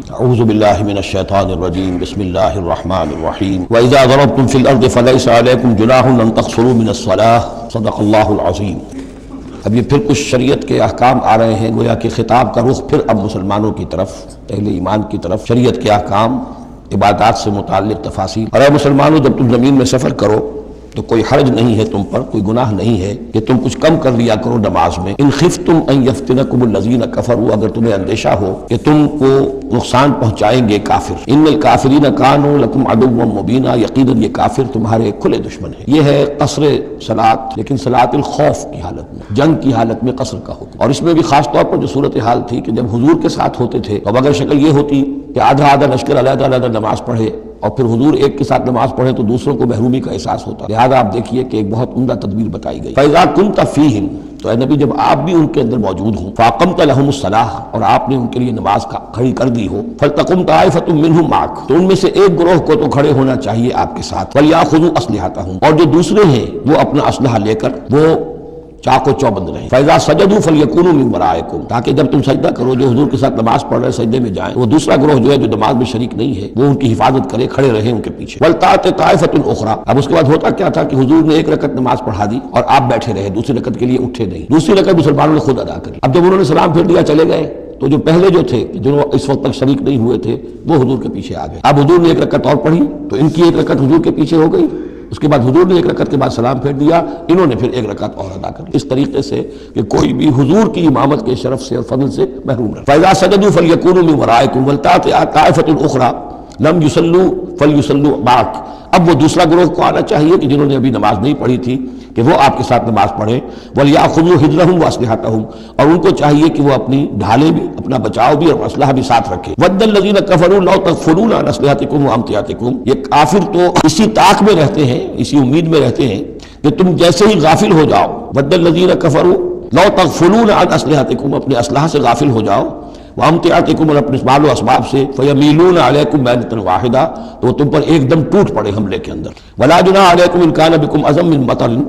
اعوذ باللہ من الشیطان الرجیم بسم اللہ الرحمن الرحیم وَإِذَا ضَرَبْتُمْ فِي الْأَرْضِ فَلَيْسَ عَلَيْكُمْ جُنَاحٌ أَن تَقْصُرُوا مِنَ الصَّلَاةِ صدق اللہ العظیم۔ اب یہ پھر کچھ شریعت کے احکام آ رہے ہیں، گویا کہ خطاب کا رخ پھر اب مسلمانوں کی طرف، اہل ایمان کی طرف، شریعت کے احکام، عبادات سے متعلق تفاصیل۔ اور اے مسلمانوں، جب تم زمین میں سفر کرو تو کوئی حرج نہیں ہے تم پر، کوئی گناہ نہیں ہے کہ تم کچھ کم کر لیا کرو نماز میں۔ ان خفتم ان یفتنکم الذین کفروا، اگر تمہیں اندیشہ ہو کہ تم کو نقصان پہنچائیں گے کافر۔ ان الکافرین کانوا لکم عدوا مبینا، یقیناً یہ کافر تمہارے کھلے دشمن ہیں۔ یہ ہے قصر صلاۃ، لیکن صلاۃ الخوف کی حالت میں، جنگ کی حالت میں قصر کا حکم۔ اور اس میں بھی خاص طور پر جو صورتحال تھی کہ جب حضور کے ساتھ ہوتے تھے تو اگر شکل یہ ہوتی کہ آدھا لشکر علیحدہ علیحدہ نماز پڑھے اور پھر حضور ایک کے ساتھ نماز پڑھے تو دوسروں کو محرومی کا احساس ہوتا۔ لہذا آپ دیکھیے کہ ایک بہت عمدہ تدبیر بتائی گئی۔ فَإِذَا كُنْتَ فِيهِمْ، تو اے نبی جب آپ بھی ان کے اندر موجود ہوں، فَأَقَمْتَ لَهُمُ الصَّلَاةَ، اور آپ نے ان کے لیے نماز کھڑی کر دی ہو، فَلْتَقُمْ طَائِفَةٌ مِّنْهُمْ مَعَكَ، تو ان میں سے ایک گروہ کو تو کھڑے ہونا چاہیے آپ کے ساتھ، وَلْيَأْخُذُوا أَسْلِحَتَهُمْ، اور جو دوسرے ہیں وہ اپنا اسلحہ لے کر وہ چاق و چوبند رہیں۔ فَإِذَا سَجَدُوا فَلْيَكُونُوا مِن وَرَائِكُمْ، تاکہ جب تم سجدہ کرو، جو حضور کے ساتھ نماز پڑھ رہے سجدے میں جائیں، وہ دوسرا گروہ جو ہے جو نماز میں شریک نہیں ہے وہ ان کی حفاظت کرے، کھڑے رہیں ان کے پیچھے۔ وَلْتَأْتِ طَائِفَةٌ أُخْرَىٰ، اب اس کے بعد ہوتا کیا تھا کہ حضور نے ایک رکعت نماز پڑھا دی اور آپ بیٹھے رہے، دوسری رکعت کے لیے اٹھے نہیں، دوسری رکعت مسلمانوں نے خود ادا کری۔ اب جب انہوں نے سلام پھیر دیا چلے گئے تو جو پہلے جو تھے جو اس وقت تک شریک نہیں ہوئے تھے وہ حضور کے پیچھے آ گئے۔ اب حضور نے ایک رکعت اور پڑھی تو ان کی ایک رکعت حضور کے پیچھے ہو گئی، اس کے بعد حضور نے ایک رکعت کے بعد سلام پھیر دیا، انہوں نے پھر ایک رکعت اور ادا کر لی، اس طریقے سے کہ کوئی بھی حضور کی امامت کے شرف سے اور فضل سے محروم رہے۔ فَإِذَا سَجَدُوا فَلْيَكُونُوا مِن وَرَائِكُمْ وَلْتَأْتِ طَائِفَةٌ أُخْرَىٰ لَمْ يُصَلُّوا فَلْيُصَلُّوا مَعَكَ، اب وہ دوسرا گروہ کو آنا چاہیے کہ جنہوں نے ابھی نماز نہیں پڑھی تھی کہ وہ آپ کے ساتھ نماز پڑھیں۔ وَلْيَأْخُذُوا حِذْرَهُمْ وَأَسْلِحَتَهُمْ، اور ان کو چاہیے کہ وہ اپنی ڈھالیں بھی، اپنا بچاؤ بھی اور اسلحہ بھی ساتھ رکھیں۔ وَدَّ الَّذِينَ كَفَرُوا لَوْ تَغْفُلُونَ عَنْ أَسْلِحَتِكُمْ وَأَمْتِعَتِكُمْ، یہ کافر تو اسی طاق میں رہتے ہیں، اسی امید میں رہتے ہیں کہ تم جیسے ہی غافل ہو جاؤ، وَدَّ الَّذِينَ كَفَرُوا لَوْ تَغْفُلُونَ عَنْ أَسْلِحَتِكُمْ، اپنے اسلحہ سے غافل ہو جاؤ، وَأَمْتِعَتِكُمْ، اور اپنے مال و اسباب سے، فَيَمِيلُونَ عَلَيْكُمْ مَيْلَةً وَاحِدَةً، تو وہ تم پر ایک دم ٹوٹ پڑے حملے کے اندر۔ وَلَا جُنَاحَ عَلَيْكُمْ إِن كَانَ بِكُمْ أَذًى مِّن مَطَرٍ،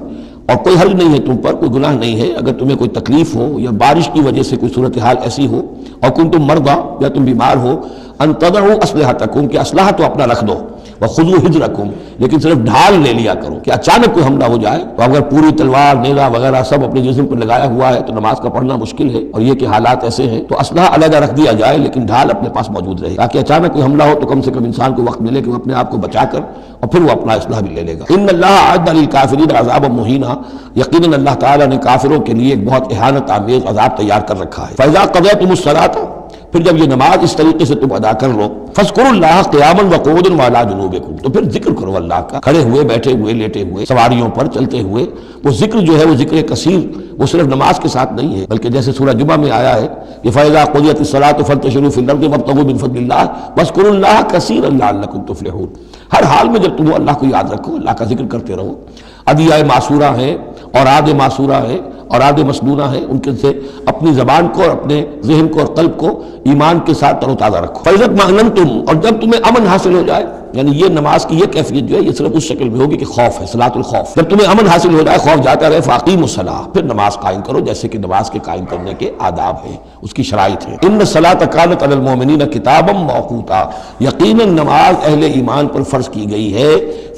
اور کوئی حرج نہیں ہے تم پر، کوئی گناہ نہیں ہے اگر تمہیں کوئی تکلیف ہو یا بارش کی وجہ سے کوئی صورتحال ایسی ہو، اور کنتم مرضى، یا تم بیمار ہو، ان تضعوا اسلحتکم، کہ اسلحہ تو اپنا رکھ دو، وخذوا حذرکم، لیکن صرف ڈھال لے لیا کرو کہ اچانک کوئی حملہ ہو جائے تو اگر پوری تلوار نیزہ وغیرہ سب اپنے جسم پر لگایا ہوا ہے تو نماز کا پڑھنا مشکل ہے، اور یہ کہ حالات ایسے ہیں تو اسلحہ علیحدہ رکھ دیا جائے لیکن ڈھال اپنے پاس موجود رہے، تاکہ اچانک کوئی حملہ ہو تو کم سے کم انسان کو وقت ملے کہ وہ اپنے آپ کو بچا کر اور پھر وہ اپنا اسلحہ بھی لے لے گا۔ ان اللہ اعد للکافرین عذابا مہینا، یقیناً اللہ تعالیٰ نے کافروں کے لیے ایک بہت اہانت آمیز عذاب تیار کر رکھا ہے۔ فاذا قضیتم الصلاۃ، پھر جب یہ نماز اس طریقے سے تم ادا کر لو، فاذکروا اللہ قیاما وقعودا وعلی جنوبکم، تو پھر ذکر کرو اللہ کا، کھڑے ہوئے، بیٹھے ہوئے، لیٹے ہوئے، سواریوں پر چلتے ہوئے۔ وہ ذکر جو ہے وہ ذکر کثیر، وہ صرف نماز کے ساتھ نہیں ہے بلکہ جیسے سورہ جمعہ میں آیا ہے کہ فَإِذَا قُضِيَتِ الصَّلَاةُ فَانتَشِرُوا فِي الْأَرْضِ وَابْتَغُوا مِن فَضْلِ اللَّهِ وَاذْكُرُوا اللَّهَ كَثِيرًا لَعَلَّكُمْ تُفْلِحُونَ۔ ہر حال میں جب تم اللہ کو یاد رکھو، اللہ کا ذکر کرتے رہو۔ ادعیۂ معصورہ ہیں اور آد معصورہ ہیں اور آد مسنونہ ہیں، ان کے سے اپنی زبان کو اور اپنے ذہن کو اور قلب کو ایمان کے ساتھ تر و تازہ رکھو۔ فَإِذَا اطْمَأْنَنْتُمْ، اور جب تمہیں امن حاصل ہو جائے، یعنی یہ نماز کی یہ کیفیت جو ہے یہ صرف اس شکل میں ہوگی کہ خوف ہے، صلاۃ الخوف، جب تمہیں امن حاصل ہو جائے، خوف جاتا رہے، فَأَقِیمُوا الصَّلَاةَ، پھر نماز قائم کرو جیسے کہ نماز کے قائم کرنے کے آداب ہیں، اس کی شرائط ہیں۔ إِنَّ الصَّلَاةَ كَانَتْ عَلَى الْمُؤْمِنِينَ كِتَابًا مَّوْقُوتًا، یقیناً نماز اہل ایمان پر فرض کی گئی ہے،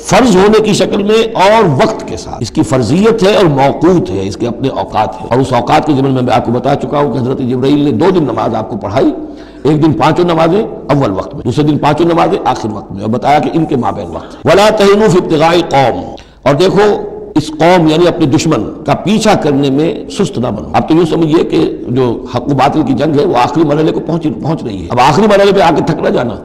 فرض ہونے کی شکل میں اور وقت کے ساتھ، اس کی فرضیت ہے اور موقوت ہے، اس کے اپنے اوقات ہیں، اور اس اوقات کے ضمن میں آپ کو بتا چکا ہوں کہ حضرت جبرائیل نے 2 دن نماز آپ کو پڑھائی، ایک دن 5 نمازیں اول وقت میں، دوسرے دن 5 نمازیں آخر وقت میں، اور بتایا کہ ان کے مابین وقت ہے۔ وَلَا تَهِنُوا فِي ابْتِغَاءِ قَوْمٍ، اور دیکھو اس قوم یعنی اپنے دشمن کا پیچھا کرنے میں سست نہ بنو۔ اب تو یوں سمجھیے کہ جو حق و باطل کی جنگ ہے وہ آخری مرحلے کو پہنچ رہی ہے، اب آخری مرحلے پہ آ کے تھک نہ جانا۔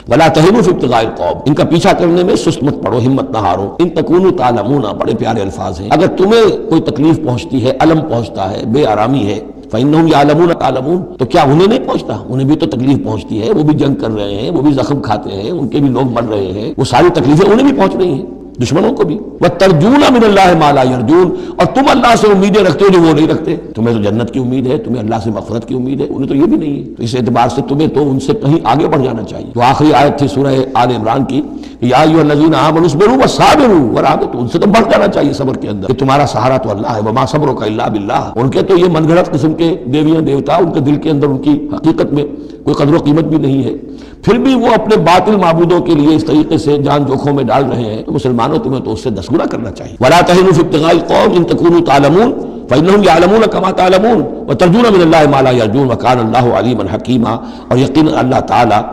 وَلَا تَهِنُوا فِي ابْتِغَاءِ الْقَوْمِ، ان کا پیچھا کرنے میں سست مت پڑو، ہمت نہ ہارو۔ ان تکونوا تعلمون، بڑے پیارے الفاظ ہیں، اگر تمہیں کوئی تکلیف پہنچتی ہے، الم پہنچتا ہے، بے آرامی ہے، فَإِنَّهُمْ يَعْلَمُونَ تَعْلَمُونَ، تو کیا انہیں نہیں پہنچتا؟ انہیں بھی تو تکلیف پہنچتی ہے، وہ بھی جنگ کر رہے ہیں، وہ بھی زخم کھاتے ہیں، ان کے بھی لوگ مر رہے ہیں، وہ ساری تکلیفیں انہیں بھی پہنچ رہی ہیں، دشمنوں کو بھی۔ وَتَرْجُونَ مِنَ اللَّهِ مَا لَا يَرْجُونَ، اور تم اللہ سے امیدیں رکھتے ہو جو وہ نہیں رکھتے، تمہیں تو جنت کی امید ہے، تمہیں اللہ سے مغفرت کی امید ہے، انہیں تو یہ بھی نہیں ہے، تو اس اعتبار سے تمہیں تو ان سے کہیں آگے بڑھ جانا چاہیے۔ تو آخری آیت تھی سورہ آل عمران کی، یا ایھا الذین آمنوا اصبروا وصابروا ورابطوا، ان سے تو بڑھ جانا چاہیے صبر کے اندر کہ تمہارا سہارا تو اللہ ہے، وما صبرک الا باللہ، ان کے تو یہ من گھڑت قسم کے دیویاں دیوتا، ان کے دل کے اندر ان کی حقیقت میں کوئی قدر و قیمت بھی نہیں ہے۔ پھر بھی وہ اپنے باطل معبودوں کے لیے اس طریقے سے جان جوکھوں میں ڈال رہے ہیں تو مسلمانوں تمہیں تو اس سے 10 گنا کرنا چاہیے. وَلَا تَهِنُوا فِي ابْتِغَاءِ الْقَوْمِ إِن تَكُونُوا تَعْلَمُونَ فَإِنَّهُمْ يَعْلَمُونَ كَمَا تَعْلَمُونَ وَتَرْجُونَ مِنَ اللَّهِ مَا لَا يَرْجُونَ وَكَانَ اللَّهُ عَلِيمًا حَكِيمًا. اور یقیناً اللہ تعالیٰ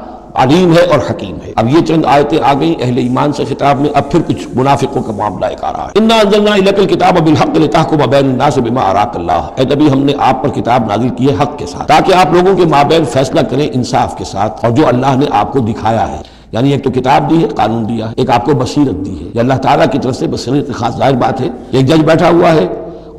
علیم ہے اور حکیم ہے. اب یہ چند آیتیں آ گئیں اہل ایمان سے خطاب میں. اب پھر کچھ منافقوں کا معاملہ ایک آ رہا ہے. اِنَّا أَنزَلْنَا إِلَيْكَ الْكِتَابَ بِالْحَقِّ لِتَحْكُمَ بَيْنَ النَّاسِ بِمَا أَرَاكَ اللَّهُ. اے نبی ہم نے آپ پر کتاب نازل کی ہے حق کے ساتھ تاکہ آپ لوگوں کے مابین فیصلہ کریں انصاف کے ساتھ اور جو اللہ نے آپ کو دکھایا ہے. یعنی ایک تو کتاب دی ہے، قانون دیا ہے، ایک آپ کو بصیرت دی ہے. یہ اللہ تعالیٰ کی طرف سے بصیرت خاص ظاہر بات ہے. ایک جج بیٹھا ہوا ہے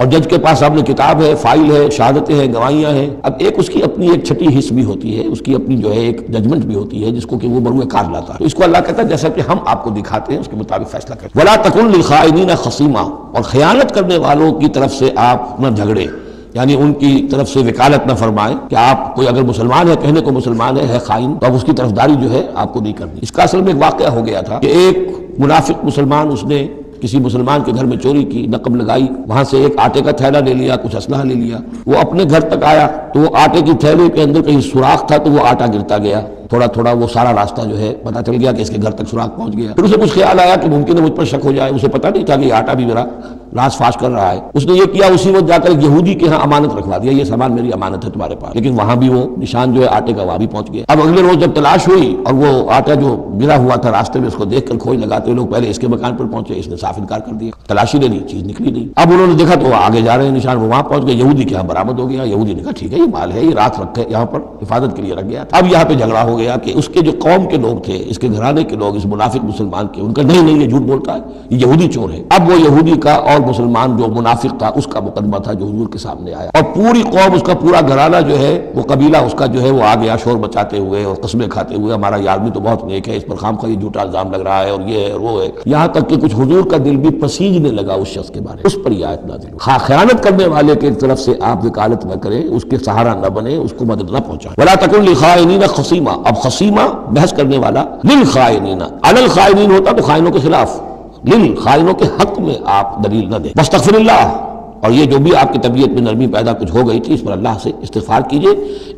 اور جج کے پاس سامنے کتاب ہے، فائل ہے، شہادتیں ہیں، گواہیاں ہیں. اب ایک اس کی اپنی ایک چھٹی حص بھی ہوتی ہے، اس کی اپنی جو ہے ایک ججمنٹ بھی ہوتی ہے جس کو کہ وہ بروئے کار لاتا ہے. تو اس کو اللہ کہتا ہے جیسا کہ ہم آپ کو دکھاتے ہیں اس کے مطابق فیصلہ کریں. وَلَا تَكُن لِلْخَائِنِينَ خَصِيمًا. اور خیانت کرنے والوں کی طرف سے آپ نہ جھگڑے، یعنی ان کی طرف سے وکالت نہ فرمائیں کہ آپ کوئی اگر مسلمان ہے کہنے کو مسلمان ہے خائن تو اب اس کی طرفداری جو ہے آپ کو نہیں کرنی. اس کا اصل میں ایک واقعہ ہو گیا تھا کہ ایک منافق مسلمان اس نے کسی مسلمان کے گھر میں چوری کی، نقب لگائی، وہاں سے ایک آٹے کا تھیلا لے لیا، کچھ اسلحہ لے لیا. وہ اپنے گھر تک آیا تو وہ آٹے کی تھیلے کے اندر کہیں سوراخ تھا تو وہ آٹا گرتا گیا. تھوڑا تھوڑا وہ سارا راستہ جو ہے پتہ چل گیا کہ اس کے گھر تک سوراخ پہنچ گیا. پھر اسے کچھ خیال آیا کہ ممکن ہے مجھ پر شک ہو جائے. اسے پتہ نہیں تھا کہ یہ آٹا بھی میرا راز فاش کر رہا ہے. اس نے یہ کیا اسی وقت جا کر یہودی کے ہاں امانت رکھوا دیا، یہ سامان میری امانت ہے تمہارے پاس. لیکن وہاں بھی وہ نشان جو ہے آٹے کا وہاں بھی پہنچ گیا. اب اگلے روز جب تلاش ہوئی اور وہ آٹا جو گرا ہوا تھا راستے میں اس کو دیکھ کر کھوج لگاتے ہوئے لوگ پہلے اس کے مکان پر پہنچے، اس نے صاف انکار کر دیا، تلاشی لے لی، چیز نکلی نہیں. اب انہوں نے دیکھا تو وہ آگے جا رہے ہیں نشان، وہ وہاں پہنچ گئے، یہودی کے یہاں برآمد ہو گیا. یہودی نے کہا ٹھیک ہے یہ مال ہے، یہ رات رکھے یہاں پر حفاظت کے لیے رکھ گیا. اب یہاں پہ جھگڑا ہو گیا کہ اس کے جو قوم کے لوگ تھے، اس کے گھرانے کے لوگ، اس منافق مسلمان کے، ان کا نہیں یہ جھوٹ بولتا ہے، یہ یہودی چور ہے. اب وہ یہودی کا اور مسلمان جو منافق تھا اس کا مقدمہ تھا جو حضور کے سامنے آیا اور پوری قوم، اس کا پورا گھرانہ جو ہے وہ قبیلہ اس کا جو ہے وہ آ گیا شور مچاتے ہوئے اور قسمیں کھاتے ہوئے ہمارا یہ آدمی تو بہت نیک ہے، اس پر خام خواہ یہ جھوٹا الزام لگ رہا ہے اور یہ ہے اور وہ ہے. یہاں تک کہ کچھ حضور کا دل بھی پسیجنے لگا اس شخص کے بارے میں. اس پر یہ آیت نازل ہوئی. خیانت کرنے والے کی طرف سے آپ وکالت نہ کریں، اس کے سہارا نہ بنے، اس کو مدد نہ پہنچائیں. ولا تکن للخائنین خصیما. اب خصیما بحث کرنے والا، للخائنین علی الخائنین ہوتا تو خائنوں کے خلاف، للخائنوں کے حق میں آپ دلیل نہ دیں. واستغفر اللہ. اور یہ جو بھی آپ کی طبیعت میں نرمی پیدا کچھ ہو گئی تھی اس پر اللہ سے استغفار کیجئے.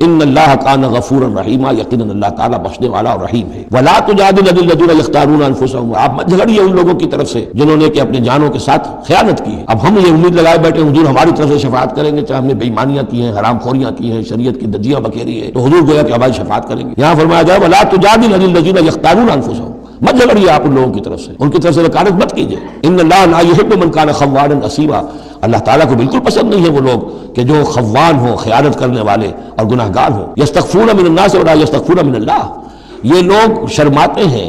ان اللہ کان غفورا رحیما. یقیناً اللہ تعالیٰ بخشنے والا اور رحیم ہے. ولا تجادل عن الذین یختارون انفسهم. آپ مت جھگڑیے ان لوگوں کی طرف سے جنہوں نے کہ اپنے جانوں کے ساتھ خیانت کی ہے. اب ہم یہ امید لگائے بیٹھے حضور ہماری طرف سے شفاعت کریں گے، چاہے ہم نے بے ایمانیاں کی ہیں، حرام خوریاں کی ہیں، شریعت کی دجیاں بکھیری ہے تو حضور گویا کہ ہماری شفاعت کریں گے. یہاں فرمایا جائے ولا تجادل عن الذین یختارون انفسهم. مت جھگڑیے آپ ان لوگوں کی طرف سے، ان کی طرف سے وکالت مت کیجیے. ان اللہ لا یحب من کان خوانا اثیما. اللہ تعالیٰ کو بالکل پسند نہیں ہے وہ لوگ کہ جو خوان ہوں، خیانت کرنے والے اور گناہ گار ہوں. یستخفون من الناس ولا یستخفون من اللہ. یہ لوگ شرماتے ہیں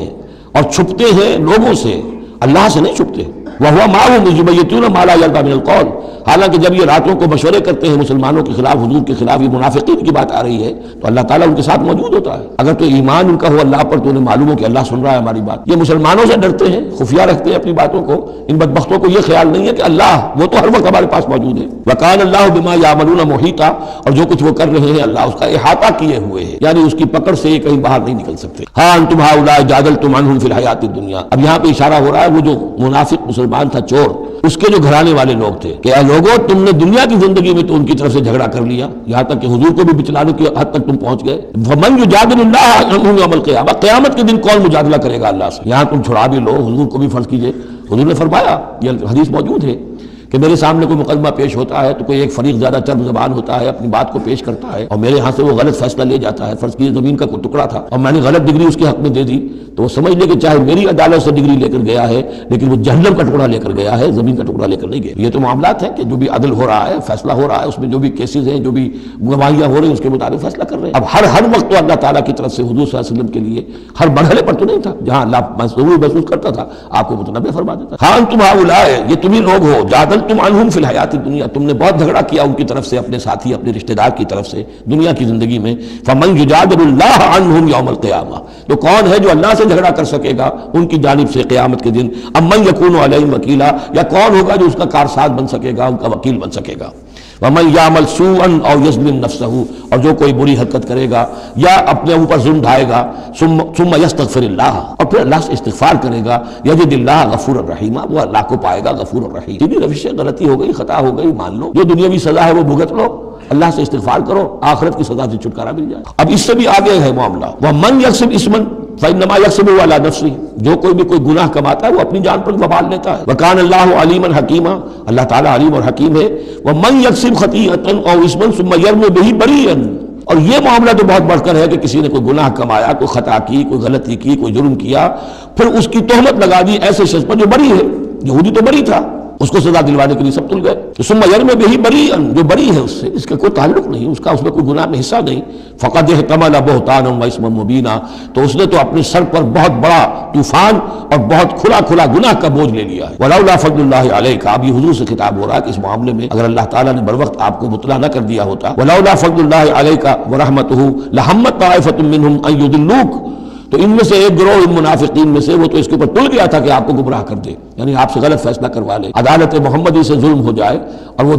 اور چھپتے ہیں لوگوں سے، اللہ سے نہیں چھپتے. وَهُوَ مَعَهُمْ إِذْ يُبَيِّتُونَ مَا لَا يَرْضَىٰ مِنَ الْقَوْلِ. حالانکہ جب یہ راتوں کو مشورے کرتے ہیں مسلمانوں کے خلاف، حضور کے خلاف، یہ منافقین کی بات آ رہی ہے تو اللہ تعالیٰ ان کے ساتھ موجود ہوتا ہے. اگر تو ایمان ان کا ہو اللہ پر تو انہیں معلوم ہو کہ اللہ سن رہا ہے ہماری بات. یہ مسلمانوں سے ڈرتے ہیں، خفیہ رکھتے ہیں اپنی باتوں کو. ان بدبختوں کو یہ خیال نہیں ہے کہ اللہ وہ تو ہر وقت ہمارے پاس موجود ہے. وَكَانَ اللَّهُ بِمَا يَعْمَلُونَ مُحِيطًا. اور جو کچھ وہ کر رہے ہیں اللہ اس کا احاطہ کیے ہوئے ہے، یعنی اس کی پکڑ سے یہ کہیں باہر نہیں نکل سکتے. ہاں انتم هؤلاء جادلتم عنهم في الحیاۃ الدنیا. اب یہاں پہ اشارہ ہو رہا ہے وہ جو منافق مسلمان تھا چور، اس کے جو گھرانے والے لوگ تھے کہ اے لوگوں تم نے دنیا کی زندگی میں تو ان کی طرف سے جھگڑا کر لیا، یہاں تک کہ حضور کو بھی بچلانے کی حد تک تم پہنچ گئے. وَمَن يُجَادِلُ اللَّهَ عَنْهُ يَوْمَ الْقِيَامَةِ. قیامت کے دن کون مجادلہ کرے گا اللہ سے؟ یہاں تم چھڑا بھی لو، حضور کو بھی فرض کیجئے. حضور نے فرمایا، یہ حدیث موجود ہے کہ میرے سامنے کوئی مقدمہ پیش ہوتا ہے تو کوئی ایک فریق زیادہ چرب زبان ہوتا ہے، اپنی بات کو پیش کرتا ہے اور میرے ہاں سے وہ غلط فیصلہ لے جاتا ہے. فرض کیجیے زمین کا کوئی ٹکڑا تھا اور میں نے غلط ڈگری اس کے حق میں دے دی تو وہ سمجھ لے کہ چاہے میری عدالت سے ڈگری لے کر گیا ہے لیکن وہ جہنم کا ٹکڑا لے کر گیا ہے، زمین کا ٹکڑا لے کر نہیں گیا. یہ تو معاملات ہیں کہ جو بھی عدل ہو رہا ہے، فیصلہ ہو رہا ہے، اس میں جو بھی کیسز ہیں، جو بھی گواہیاں ہو رہی ہیں اس کے مطابق فیصلہ کر رہے ہیں. اب ہر وقت تو اللہ تعالیٰ کی طرف سے حضور صلی اللہ علیہ وسلم کے لیے ہر مرحلے پر تو نہیں تھا. جہاں اللہ ضرور محسوس کرتا تھا آپ کو متنبع فرما دیتا. ہاں انتم ہؤلاء، یہ تمہیں لوگ ہو، جادلتم عنہم فی الحیات الدنیا، تم نے بہت جھگڑا کیا ان کی طرف سے، اپنے ساتھی اپنے رشتہ دار کی طرف سے دنیا کی زندگی میں. فمن یجادل اللہ عنہم یوم القیامہ. تو کون ہے جو اللہ سے جھگڑا کر سکے گا ان کی جانب سے قیامت کے دن؟ امن یکون علیہم وکیلا. یا کون ہوگا جو اس کا کارساز بن سکے گا، ان کا وکیل بن سکے گا. ومن یعمل سوءا او یظلم نفسہ. اور جو کوئی بری حرکت کرے گا یا اپنے اوپر ظلم ڈھائے گا، ثم یستغفر اللہ، اور پھر اللہ سے استغفار کرے گا، یجد اللہ غفور الرحیم، وہ اللہ کو پائے گا غفور الرحیم. یہ بھی روش غلطی ہو گئی، خطا ہو گئی، مان لو، جو دنیاوی سزا ہے وہ بھگت لو، اللہ سے استغفار کرو، آخرت کی سزا سے چھٹکارا مل جائے۔ اب اس سے بھی آگے ہے معاملہ، وَمَنْ يَكْسِبْ إِثْمًا فَإِنَّمَا يَكْسِبُهُ عَلَى نَفْسِهِ، جو کوئی بھی کوئی گناہ کماتا ہے وہ اپنی جان پر وبال لیتا ہے۔ وَكَانَ اللَّهُ عَلِيمًا حَكِيمًا، اللہ تعالیٰ علیم اور حکیم ہے۔ وَمَنْ يَكْسِبْ خَطِيئَةً أَوْ إِثْمًا ثُمَّ يَرْمِ بِهِ بَرِيئًا، اور یہ معاملہ تو بہت بڑھ کر ہے کہ کسی نے کوئی گناہ کمایا، کوئی خطا کی، کوئی غلطی کی، کوئی جرم کیا، پھر اس کی تہمت لگا دی ایسے شخص پر جو بری ہے۔ یہودی تو بری تھا، اس کو سزا دلوانے کے لیے سب تل گئے۔ تو ثم یرمی بہ بریئا، جو بری ہے اس سے، اس کا کوئی تعلق نہیں، اس میں کوئی گناہ میں حصہ نہیں، فقد احتمل بہتانا و اسما مبینا، تو اس نے تو اپنے سر پر بہت بڑا طوفان اور بہت کھلا کھلا گناہ کا بوجھ لے لیا ہے۔ ولولا فضل اللہ علیک، اب یہ حضور سے خطاب ہو رہا ہے کہ اس معاملے میں اگر اللہ تعالیٰ نے بروقت آپ کو مطلع نہ کر دیا ہوتا، ولولا فضل اللہ علیک ورحمتہ لہمت طائفۃ منہم ان یضلوک، تو ان میں سے ایک گروہ ان منافقین میں سے وہ تو اس کے اوپر تل گیا تھا کہ آپ کو گمراہ کر دے، یعنی آپ سے غلط فیصلہ کروا لے، عدالت محمدی سے ظلم ہو جائے، اور وہ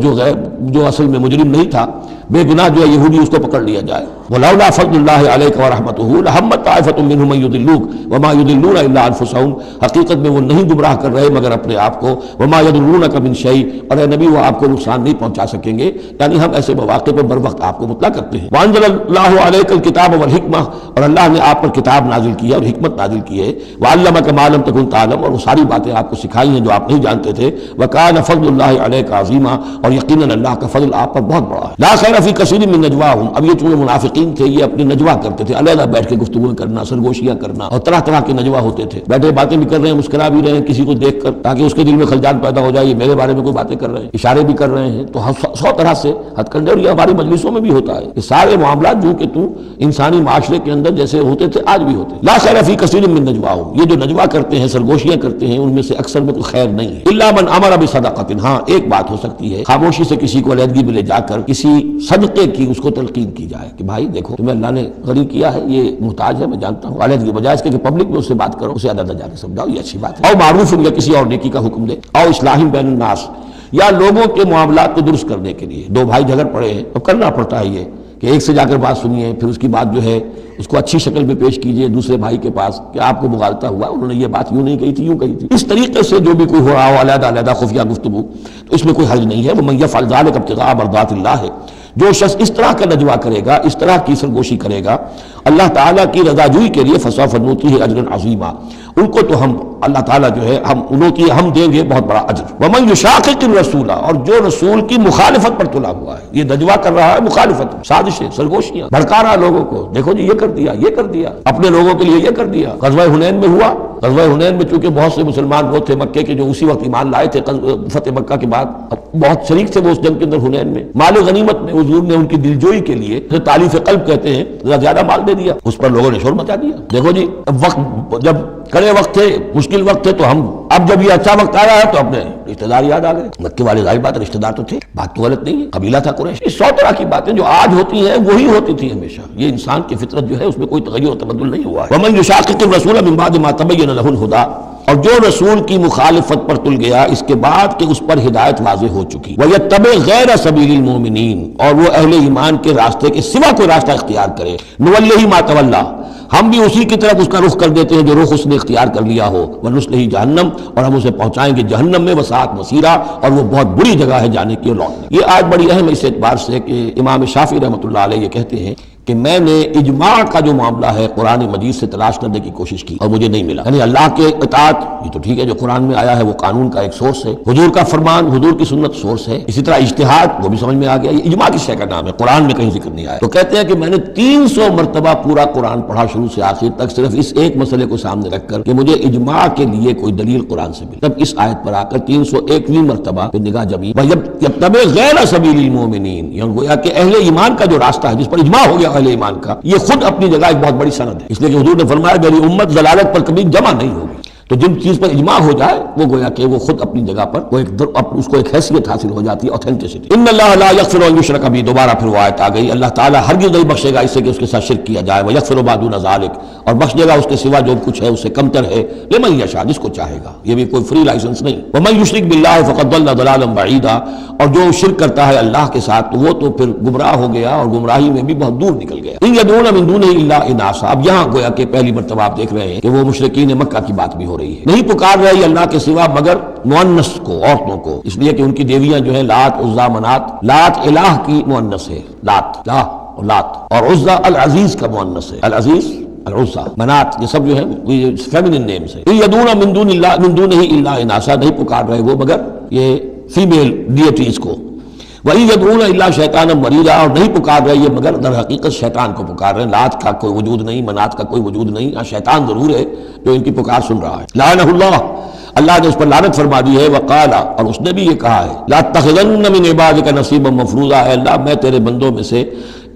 جو اصل میں مجرم نہیں تھا، بے گناہ جو ہے یہودی، اس کو پکڑ لیا جائے۔ ولولا فضل اللہ علیک ورحمتہ لہمت طائفۃ منہم ان یضلوک وما یضلون الا انفسہم، حقیقت میں وہ نہیں گمراہ کر رہے مگر اپنے آپ کو، وما یضرونک من شیء، اور اے نبی وہ آپ کو نقصان نہیں پہنچا سکیں گے، یعنی ہم ایسے مواقع پر بر وقت آپ کو مطلع کرتے ہیں۔ وانزل اللہ علیک الکتاب والحکمہ، اور اللہ نے آپ پر کتاب نازل کی ہے اور حکمت نازل کی ہے، وعلمک ما لم تکن تعلم، اور وہ ساری باتیں آپ کو سکھائی ہیں جو آپ نہیں جانتے تھے، وکان فضل اللہ علیک عظیما، اور یقیناً اللہ کا فضل آپ پر بہت بڑا ہے۔ لا خیر فی کثیر من نجواہم، اب یہ چونکہ منافقین تھے، یہ اپنی نجوا کرتے تھے، علیحدہ بیٹھ کے گفتگو کرنا، سرگوشیاں کرنا، اور طرح طرح کے نجوا ہوتے تھے، بیٹھے باتیں بھی کر رہے ہیں، مسکرا بھی رہے ہیں کسی کو دیکھ کر، تاکہ اس کے دل میں خلجان پیدا ہو جائے، یہ میرے بارے میں کوئی باتیں کر رہے ہیں، اشارے بھی کر رہے ہیں، تو سو طرح سے ہتھ کنڈے، اور یہ ہماری مجلسوں میں بھی ہوتا ہے، یہ سارے معاملات جو کہ انسانی معاشرے کے اندر جیسے ہوتے تھے آج بھی ہوتے ہیں۔ لا خیر فی کثیر من نجواہم، یہ جو نجوا کرتے ہیں، سرگوشیاں کرتے ہیں، ان میں سے اکثر میں کوئی خیر نہیں ہے، الا من امر بصدقۃ، ہاں ایک بات ہو سکتی ہے، خاموشی سے کسی کو علیحدگی میں لے جا کر کسی صدقے کی اس کو تلقین کی جائے کہ بھائی دیکھو تمہیں اللہ نے غنی کیا ہے، یہ محتاج ہے، میں جانتا ہوں، علیحدگی بجائے اس کے کہ پبلک میں اس سے بات کرو، اسے علیحدہ جا کے سمجھاؤ، یہ اچھی بات ہے۔ او معروف، یا کسی اور نیکی کا حکم دے، او اصلاح بین الناس، یا لوگوں کے معاملات کو درست کرنے کے لیے، دو بھائی جھگڑ پڑے ہیں تو کرنا پڑتا ہے یہ کہ ایک سے جا کر بات سنیے، پھر اس کی بات جو ہے اس کو اچھی شکل میں پیش کیجئے دوسرے بھائی کے پاس کہ آپ کو مغالطہ ہوا، انہوں نے یہ بات یوں نہیں کہی تھی، یوں کہی تھی، اس طریقے سے جو بھی کوئی ہو رہا ہو علیحدہ علیحدہ خفیہ گفتگو، تو اس میں کوئی حرج نہیں ہے۔ وَمَن يَفْعَلْ ذَلِكَ ابْتِغَاءَ مَرْضَاتِ اللَّهِ، جو شخص اس طرح کا نجوا کرے گا، اس طرح کی سرگوشی کرے گا اللہ تعالیٰ کی رضا جوئی کے لیے، فسوف نؤتیہ اجرا عظیما، ان کو تو ہم اللہ تعالیٰ جو ہے ہم دیں گے بہت بڑا اجر۔ ومن یشاقق الرسول، اور جو رسول کی مخالفت پر تلا ہوا ہے، یہ نجوا کر رہا ہے، مخالفت، سازشیں، سرگوشیاں، بھڑکا رہا لوگوں کو، دیکھو جی یہ کر دیا، یہ کر دیا، اپنے لوگوں کے لیے یہ کر دیا۔ غزوہ حنین میں ہوا، غزوہ حنین میں چونکہ بہت سے مسلمان وہ تھے مکے کے جو اسی وقت ایمان لائے تھے فتح مکہ کے بعد، بہت شریک تھے وہ اس جنگ کے اندر حنین میں، مال غنیمت میں حضور نے ان کی دلجوئی کے لیے تالیف قلب کہتے ہیں، زیادہ مال دے دیا، اس پر لوگوں نے شور مچا دیا۔ دیکھو جی وقت جب کڑے وقت تھے، مشکل وقت تھے، تو ہم اب جب یہ اچھا وقت آیا ہے تو اپنے رشتہ دار یاد آ گئے، مکے والے ظاہر بات رشتہ دار تو تھے، بات تو غلط نہیں ہے، قبیلہ تھا قریش۔ یہ 100 طرح کی باتیں جو آج ہوتی ہیں وہی ہوتی تھی ہمیشہ، یہ انسان کی فطرت جو ہے اس میں کوئی تغیر و تبدل نہیں ہوا ہے۔ ومن یشاقق الرسول من بعد ما تبین له الهدى، اور جو رسول کی مخالفت پر تل گیا اس کے بعد کہ اس پر ہدایت واضح ہو چکی، وَيَتَّبِعْ غَيْرَ سَبِيلِ الْمُؤْمِنِينَ، اور وہ اہل ایمان کے راستے کے سوا کوئی راستہ اختیار کرے، نُوَلِّهِ مَا تَوَلَّى، ہم بھی اسی کی طرف اس کا رخ کر دیتے ہیں جو رخ اس نے اختیار کر لیا ہو، وَنُصْلِهِ جہنم، اور ہم اسے پہنچائیں گے جہنم میں، وَسَاءَتْ مَصِيرًا، اور وہ بہت بری جگہ ہے جانے کی اور لوٹنے کی۔ یہ آج بڑی اہم اس اعتبار سے کہ امام شافعی رحمۃ اللہ علیہ یہ کہتے ہیں کہ میں نے اجماع کا جو معاملہ ہے قرآن مجید سے تلاش کرنے کی کوشش کی اور مجھے نہیں ملا، یعنی اللہ کے اطاعت یہ تو ٹھیک ہے جو قرآن میں آیا ہے وہ قانون کا ایک سورس ہے، حضور کا فرمان، حضور کی سنت سورس ہے، اسی طرح اجتہاد وہ بھی سمجھ میں آ گیا، یہ اجماع کس شے کا نام ہے، قرآن میں کہیں ذکر نہیں آیا۔ تو کہتے ہیں کہ میں نے 300 مرتبہ پورا قرآن پڑھا شروع سے آخر تک، صرف اس ایک مسئلے کو سامنے رکھ کر کہ مجھے اجماع کے لیے کوئی دلیل قرآن سے ملی، تب اس آیت پر آ کر 301ویں مرتبہ پھر نگاہ جمی، وَيَتَّبِعْ غَيْرَ سَبِيلِ الْمُؤْمِنِينَ، یعنی گویا کہ اہل ایمان کا جو راستہ ہے جس پر اجماع ہو گیا اہل ایمان کا، یہ خود اپنی جگہ ایک بہت بڑی سند ہے، اس لیے کہ حضور نے فرمایا میری امت ضلالت پر کبھی جمع نہیں ہوگی، تو جن چیز پر اجماع ہو جائے وہ گویا کہ وہ خود اپنی جگہ پر وہ اس کو ایک حیثیت حاصل ہو جاتی ہے، اوتھینٹسٹی۔ ان اللہ لا یغفر ان یشرک بہ، دوبارہ پھر وہ آیت آ گئی، اللہ تعالیٰ ہرگز نہیں بخشے گا اس سے کہ اس کے ساتھ شرک کیا جائے، ویغفر ما دون ذلک، اور بخش دے گا اس کے سوا جو کچھ ہے اس سے کمتر ہے، لمن یشاء، جس کو چاہے گا، یہ بھی کوئی فری لائسنس نہیں۔ ومن یشرک باللہ فقد ضل ضلالا بعیدا، اور جو شرک کرتا ہے اللہ کے ساتھ تو وہ تو پھر گمراہ ہو گیا اور گمراہی میں بھی بہت دور نکل گیا۔ ان یدعون من دونہ الا اناثا، اب یہاں گویا کہ پہلی مرتبہ آپ دیکھ رہے ہیں کہ وہ مشرکین مکہ کی بات بھی ہو ہو رہی ہے. نہیں پکار رہے اللہ کے سوا مگر مؤنث کو، عورتوں کو، اس لیے کہ ان کی دیویاں جو ہیں لات، عزا، منات. لات الہ کی مؤنث ہے، لات الہ اور لات، اور عزا العزیز کا مؤنث ہے، العزیز العزا، منات، یہ سب جو ہے فیمنن نیمز ہیں. یدعون من دون اللہ من دونہ الا اناثا، نہیں پکار رہے وہ مگر یہ فیمیل ڈیٹیز کو. وَإِن يَدْعُونَ إِلَّا شَيْطَانًا مَرِيدًا، اور نہیں پکار رہے یہ مگر در حقیقت شیطان کو پکار رہے ہیں. لات کا کوئی وجود نہیں، منات کا کوئی وجود نہیں، ہاں شیطان ضرور ہے جو ان کی پکار سن رہا ہے. لعنہ اللہ، اللہ نے اس پر لعنت فرما دی ہے. وقال، اور اس نے بھی یہ کہا ہے، لَأَتَّخِذَنَّ مِنْ عِبَادِكَ نَصِيبًا مَفْرُوضًا، اے اللہ میں تیرے بندوں میں سے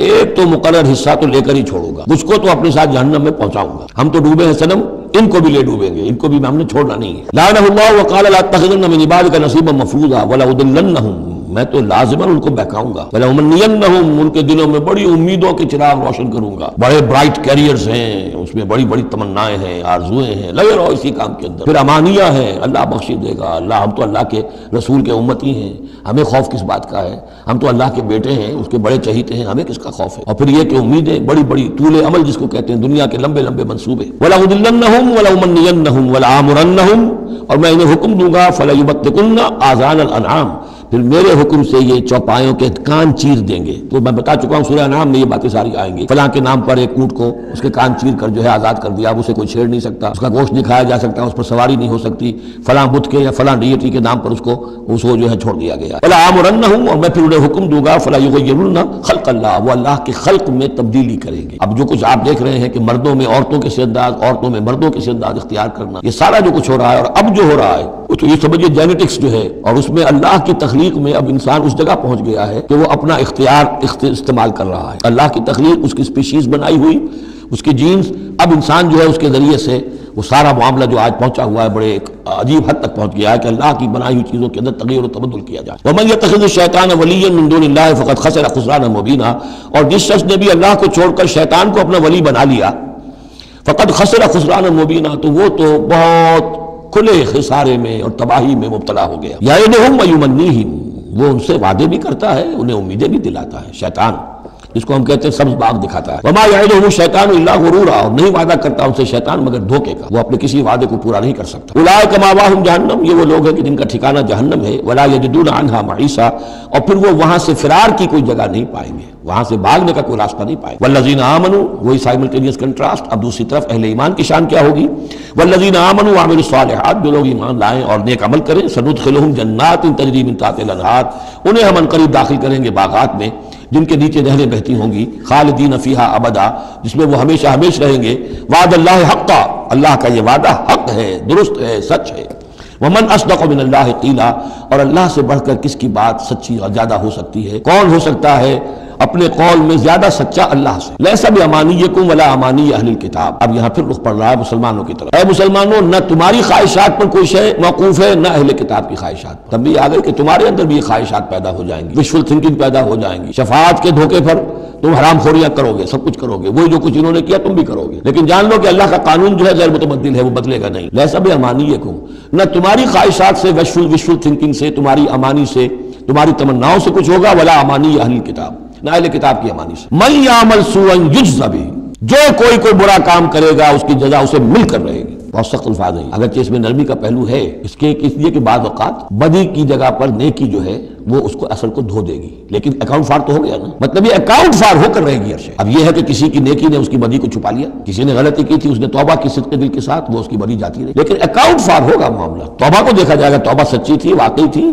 ایک تو مقرر حصہ تو لے کر ہی چھوڑوں گا، مجھ کو تو اپنے ساتھ جہنم میں پہنچاؤں گا. ہم تو ڈوبے ہیں صنم، ان کو بھی لے ڈوبیں گے، ان کو بھی ہم نے چھوڑنا نہیں ہے. لعنہ اللہ. وقال لَأَتَّخِذَنَّ مِنْ عِبَادِكَ نَصِيبًا مَفْرُوضًا وَلَأُضِلَّنَّهُمْ، میں تو لازماً ان کو بہکاؤں گا. وَلَأُمَنِّيَنَّهُمْ، ان کے دلوں میں بڑی امیدوں کے چراغ روشن کروں گا. بڑے برائٹ کیریئرز ہیں، اس میں بڑی بڑی تمنائیں ہیں، آرزویں ہیں، لگے رہو اسی کام کے اندر. پھر امانیہ ہیں، اللہ بخش دے گا. اللہ، ہم تو اللہ کے رسول کے امتی ہیں، ہمیں خوف کس بات کا ہے؟ ہم تو اللہ کے بیٹے ہیں، اس کے بڑے چہیتے ہیں، ہمیں کس کا خوف ہے؟ اور پھر یہ کہ امیدیں بڑی بڑی، طول عمل جس کو کہتے ہیں، دنیا کے لمبے لمبے منصوبے. وَلَأُضِلَّنَّهُمْ وَلَأُمَنِّيَنَّهُمْ وَلَآمُرَنَّهُمْ، اور میں انہیں حکم دوں گا، فَلَيُبَتِّكُنَّ آذَانَ الْأَنْعَامِ، پھر میرے حکم سے یہ چوپایوں کے کان چیر دیں گے. تو میں بتا چکا ہوں سورہ انعام میں یہ باتیں ساری آئیں گی. فلاں کے نام پر ایک اونٹ کو اس کے کان چیر کر جو ہے آزاد کر دیا، اب اسے کوئی چھیڑ نہیں سکتا، اس کا گوشت نہیں کھایا جا سکتا، اس پر سواری نہیں ہو سکتی. فلاں بت کے یا فلاں ڈیٹی کے نام پر اس کو جو ہے چھوڑ دیا گیا. وَلَآمُرَنَّهُمْ، اور میں پھر انہیں حکم دوں گا، فَلَا يُغَيِّرُنَّ خَلْقَ اللَّهِ، وہ اللہ کے خلق میں تبدیلی کریں گے. اب جو کچھ آپ دیکھ رہے ہیں کہ مردوں میں عورتوں کے سے انداز، عورتوں میں مردوں کے سے انداز اختیار کرنا، یہ سارا جو کچھ ہو رہا ہے، اور اب جو ہو رہا ہے تو یہ سمجھیے جینیٹکس جو ہے، اور اس میں اللہ کی تخلیق میں اب انسان اس جگہ پہنچ گیا ہے کہ وہ اپنا اختیار استعمال کر رہا ہے. اللہ کی تخلیق، اس کی اسپیشیز بنائی ہوئی، اس کی جینز، اب انسان جو ہے اس کے ذریعے سے وہ سارا معاملہ جو آج پہنچا ہوا ہے بڑے ایک عجیب حد تک پہنچ گیا ہے کہ اللہ کی بنائی ہوئی چیزوں کے اندر تغیر و تبدل کیا جائے. وَمَن يَتَّخِذِ الشَّيْطَانَ وَلِيًّا مِن دُونِ اللَّهِ فَقَدْ خَسِرَ خُسْرَانًا مُبِينًا، اور جس شخص نے بھی اللہ کو چھوڑ کر شیطان کو اپنا ولی بنا لیا، فَقَدْ خَسِرَ خُسْرَانًا مُبِينًا، تو وہ تو بہت کھلے خسارے میں اور تباہی میں مبتلا ہو گیا. يَعِدُهُمْ وَيُمَنِّيهِمْ، وہ ان سے وعدے بھی کرتا ہے، انہیں امیدیں بھی دلاتا ہے. شیطان جس کو ہم کہتے ہیں سبز باغ دکھاتا ہے. وَمَا يَعِدُهُمُ الشَّيْطَانُ إِلَّا غُرُورًا، اور نہیں وعدہ کرتا ان سے شیطان مگر دھوکے کا، وہ اپنے کسی وعدے کو پورا نہیں کر سکتا. أُولَٰئِكَ مَأْوَاهُمْ جَهَنَّمُ، یہ وہ لوگ ہیں کہ جن کا ٹھکانہ جہنم ہے. وَلَا يَجِدُونَ عَنْهَا مَحِيصًا، اور پھر وہ وہاں سے فرار کی کوئی جگہ نہیں پائیں گے، وہاں سے بھاگنے کا کوئی راستہ نہیں پائیں گے. وَالَّذِينَ آمَنُوا، وہی سائملٹینیس کنٹراسٹ. اب دوسری طرف اہل ایمان کی شان کیا ہوگی؟ وَالَّذِينَ آمَنُوا وَعَمِلُوا الصَّالِحَاتِ، جو لوگ ایمان لائیں اور نیک عمل کریں. سَنُدْخِلُهُمْ جَنَّاتٍ تَجْرِي مِن تَحْتِهَا الْأَنْهَارُ، انہیں ہم عنقریب داخل کریں گے باغات میں جن کے نیچے نہریں بہتی ہوں گی. خالدین فیہا ابدا، جس میں وہ ہمیشہ ہمیشہ رہیں گے. وعد اللہ حقا، اللہ کا یہ وعدہ حق ہے، درست ہے، سچ ہے. ومن اصدق من اللہ قیلا، اور اللہ سے بڑھ کر کس کی بات سچی اور زیادہ ہو سکتی ہے؟ کون ہو سکتا ہے اپنے قول میں زیادہ سچا اللہ سے؟ لیس بامانیکم ولا امانی اہل الکتاب. اب یہاں پھر رخ پڑ رہا ہے مسلمانوں کی طرف. اے مسلمانوں، نہ تمہاری خواہشات پر کوئی شے موقوف ہے، نہ اہل کتاب کی خواہشات پر. تب بھی آ گئے کہ تمہارے اندر بھی یہ خواہشات پیدا ہو جائیں گی، وشفل تھنکنگ پیدا ہو جائیں گی. شفاعت کے دھوکے پر تم حرام خوریاں کرو گے، سب کچھ کرو گے، وہی جو کچھ انہوں نے کیا تم بھی کرو گے. لیکن جان لو کہ اللہ کا قانون جو ہے غیر متبدل ہے، وہ بدلے گا نہیں. لیس بامانیکم، نہ تمہاری خواہشات سے، وشفل تھنکنگ سے، تمہاری امانی سے، تمہاری تمناؤں سے کچھ ہوگا. ولا امانی اہل الکتاب، نہ اہل کتاب کی امانی سے. من یعمل سوءا یجز بہ، جو کوئی برا کام کرے گا اس کی جزا اسے مل کر رہے گی. بہت سخت الفاظ ہیں، اگرچہ اس میں نرمی کا پہلو ہے، اس لیے کہ بعض اوقات بدی کی جگہ پر نیکی جو ہے وہ اس کو اصل کو دھو دے گی. لیکن اکاؤنٹ فار تو ہو گیا نا، مطلب یہ اکاؤنٹ فار ہو کر رہے گی عرش. اب یہ ہے کہ کسی کی نیکی نے اس کی بدی کو چھپا لیا، کسی نے غلطی کی تھی، اس نے توبہ کی صدق دل کے ساتھ، وہ اس کی بدی جاتی رہی. لیکن اکاؤنٹ فار ہوگا معاملہ. توبہ کو دیکھا جائے گا، توبہ سچی تھی، واقعی تھی،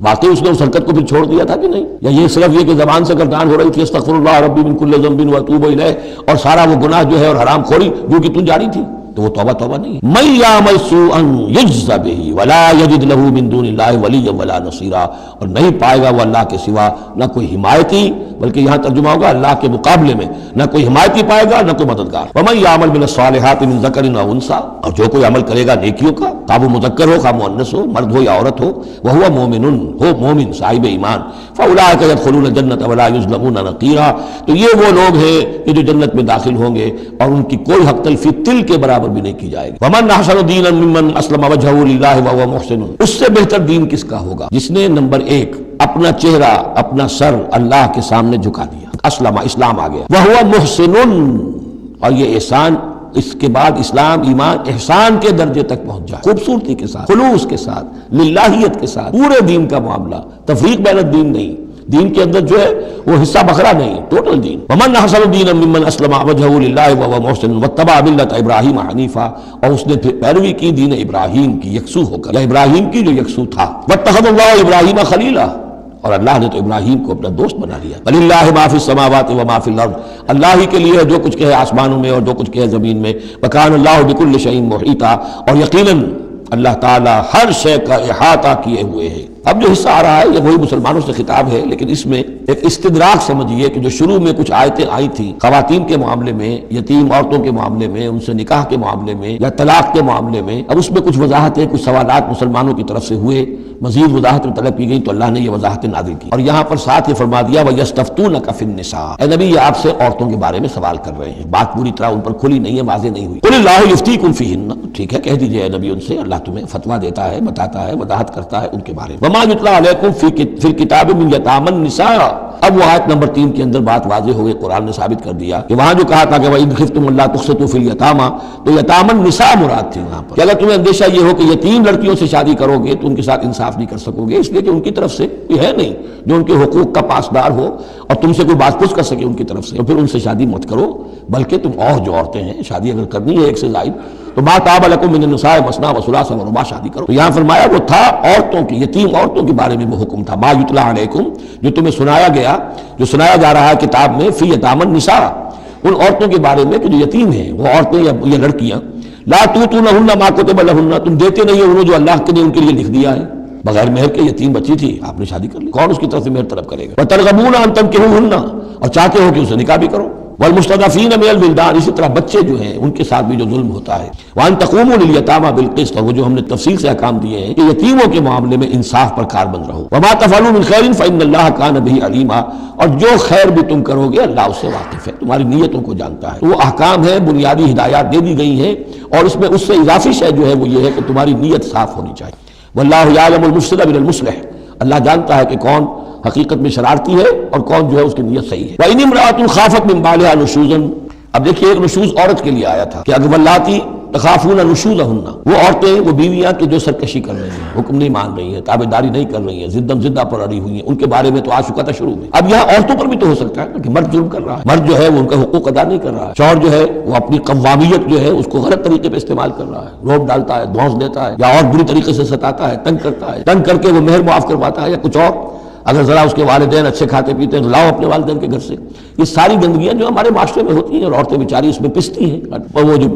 واقعی اس نے اس حرکت کو پھر چھوڑ دیا تھا کہ نہیں، یا یہ صرف یہ کہ زبان سے گردان ہو رہی تھی استغفر اللہ ربی من کل ذنب واتوب الیہ، اور سارا وہ گناہ جو ہے اور حرام خوری جو کہ تم جاری تھی، تو وہ توبہ نہیں. من یعمل سوءا یجز بہ ولا یجد له من دون اللہ ولیا ولا نصیرا، اور نہیں پائے گا وہ اللہ کے سوا نہ کوئی حمایتی، بلکہ یہاں ترجمہ ہوگا اللہ کے مقابلے میں نہ کوئی حمایتی پائے گا، نہ کوئی مددگار. ومن یعمل من الصالحات من ذکر او انثی، اور جو کوئی عمل کرے گا نیکیوں کا، خواہ وہ مذکر ہو خواہ مؤنث ہو، مرد ہو یا عورت ہو، وہو مومن، ہو مومن صاحب ایمان، فاولئک یدخلون الجنۃ ولا یظلمون نقیرا، تو یہ وہ لوگ ہیں کہ جو جنت میں داخل ہوں گے اور ان کی کوئی حق تلفی تل کے برابر بھی نہیں کی جائے گی. ومن احسن دینا ممن اسلم وجهه للہ وهو محسن، اس سے بہتر دین کس کا ہوگا جس نے نمبر ایک اپنا چہرہ، اپنا سر اللہ کے سامنے جھکا دیا، اسلم، اسلام آ گیا. وهو محسن، اور یہ احسان اس کے بعد اسلام ایمان احسان کے درجے تک پہنچ جائے، خوبصورتی کے ساتھ، خلوص کے ساتھ، للہیت کے ساتھ، پورے دین کا معاملہ، تفریق بین الدین نہیں، دین کے اندر جو ہے وہ حصہ بکھرا نہیں، ٹوٹل دین۔ ومن احسن دینا ممن اسلم وجهه للہ وهو محسن واتبع ملت ابراہیم حنیفا، اور اس نے پھر پیروی کی دین ابراہیم کی یکسو ہو کر، یا ابراہیم کی جو یکسو تھا۔ واتخذ اللہ ابراہیم خلیلا، اور اللہ نے تو ابراہیم کو اپنا دوست بنا لیا۔ وَلِلَّهِ مَا فِي السَّمَاوَاتِ وَمَا فِي الْأَرْضِ، اللہ ہی کے لیے ہے جو کچھ کہ ہے آسمانوں میں اور جو کچھ کہ ہے زمین میں۔ وَكَانَ اللَّهُ بِكُلِّ شَيْءٍ مُحِيطًا، اور یقیناً اللہ تعالیٰ ہر شے کا احاطہ کیے ہوئے ہے۔ اب جو حصہ آ رہا ہے یہ وہی مسلمانوں سے خطاب ہے، لیکن اس میں ایک استدراک سمجھیے کہ جو شروع میں کچھ آیتیں آئی تھیں خواتین کے معاملے میں، یتیم عورتوں کے معاملے میں، ان سے نکاح کے معاملے میں یا طلاق کے معاملے میں، اب اس میں کچھ وضاحتیں، کچھ سوالات مسلمانوں کی طرف سے ہوئے، مزید وضاحتیں طلب کی گئی تو اللہ نے یہ وضاحتیں نازل کی، اور یہاں پر ساتھ یہ فرما دیا وَيَسْتَفْتُونَكَ فِي النِّسَاءِ، اے نبی یہ آپ سے عورتوں کے بارے میں سوال کر رہے ہیں، بات پوری طرح ان پر کھلی نہیں ہے، واضح نہیں ہوئی۔ قُلِ اللَّهُ يُفْتِيكُمْ فِيهِنَّ، ٹھیک ہے کہہ دیجئے اے نبی ان سے، اللہ تمہیں فتویٰ دیتا ہے، بتاتا ہے، وضاحت کرتا ہے ان کے بارے میں۔ وَمَا يُتْلَىٰ عَلَيْكُمْ فِي الْكِتَابِ مِنْ يَتَامَى النِّسَاءِ، اب وہ آیت نمبر 3 کے اندر بات واضح ہو گئی، قرآن نے ثابت کر دیا کہ وہاں جو کہا تھا کہ وَإِنْ خِفْتُمْ أَلَّا تُقْسِطُوا فِي الْيَتَامَى، تو یتامى النساء مراد تھی وہاں پر، کہ اگر تمہیں اندیشہ یہ ہو کہ یتیم لڑکیوں سے شادی کرو گے تو ان کے ساتھ انصاف نہیں کر سکو گے، اس لیے کہ ان کی طرف سے یہ ہے نہیں جو ان کے حقوق کا پاسدار ہو اور تم سے کوئی بات پوچھ کر سکے ان کی طرف سے، تو پھر ان سے شادی مت کرو، بلکہ تم اور جو عورتیں ہیں شادی اگر کرنی ہے ایک سے زائد تو ما طاب لکم من النساء مثنی وثلاث ورباع شادی کرو۔ تو یہاں فرمایا وہ تھا عورتوں کی، یتیم عورتوں کے بارے میں وہ حکم تھا، ما یتلی علیکم، جو تمہیں سنایا گیا، جو سنایا جا رہا ہے کتاب میں، فی یتامی النساء، ان عورتوں کے بارے میں کہ جو یتیم ہیں، وہ عورتیں یا لڑکیاں، لا تؤتونہن ما کتب لہن، تم دیتے نہیں ہو انہوں جو اللہ نے ان کے لیے لکھ دیا ہے، بغیر مہر کے یتیم بچی تھی آپ نے شادی کر لی، کون اس کی طرف سے مہر طلب کرے گا؟ وترغبون ان تنکحوہن، اور چاہتے ہو کہ اسے نکاح بھی کرو، والمستضعفین من الولدان، اسی طرح بچے جو ہیں ان کے ساتھ بھی جو ظلم ہوتا ہے، وان تقوموا للیتامی بالقسط، اور وہ جو ہم نے تفصیل سے احکام دیے ہیں کہ یتیموں کے معاملے میں انصاف پر کاربند رہو، وما تفعلوا من خیر فإن اللہ کان بہ علیما، اور جو خیر بھی تم کرو گے اللہ اس سے واقف ہے، تمہاری نیتوں کو جانتا ہے۔ تو وہ احکام ہیں، بنیادی ہدایات دے دی گئی ہیں، اور اس میں اس سے اضافی شے جو ہے وہ یہ ہے کہ تمہاری نیت صاف ہونی چاہیے۔ واللہ یعلم المفسد من المصلح، اللہ جانتا ہے کہ کون حقیقت میں شرارتی ہے اور کون جو ہے اس کی نیت صحیح ہے۔ وَإِنِ امْرَأَةٌ خَافَتْ مِنْ بَعْلِهَا نُشُوزًا، اب دیکھیے ایک نشوز عورت کے لیے آیا تھا کہ اگر واللاتی تخافون نشوزہن، وہ عورتیں، وہ بیویاں کہ جو سرکشی کر رہی ہیں، حکم نہیں مان رہی ہیں، تابعداری نہیں کر رہی ہیں، زدہ پر اڑی ہوئی ہیں، ان کے بارے میں تو آ چکا تھا شروع میں۔ اب یہاں عورتوں پر بھی تو ہو سکتا ہے کہ مرد ظلم کر رہا ہے، مرد جو ہے وہ ان کا حقوق ادا نہیں کر رہا ہے، شوہر جو ہے وہ اپنی قوامیت جو ہے اس کو غلط طریقے پہ استعمال کر رہا ہے، روب ڈالتا ہے، دھونس دیتا ہے، یا اور بری طریقے سے ستاتا ہے، تنگ کرتا ہے، تنگ کر کے وہ مہر معاف کرواتا ہے یا کچھ اور، اگر ذرا اس کے والدین اچھے کھاتے پیتے ہیں تو لاؤ اپنے والدین کے گھر سے، یہ ساری گندگیاں جو ہمارے معاشرے میں ہوتی ہیں اور عورتیں بیچاری اس میں پستی ہیں، اور وہ جو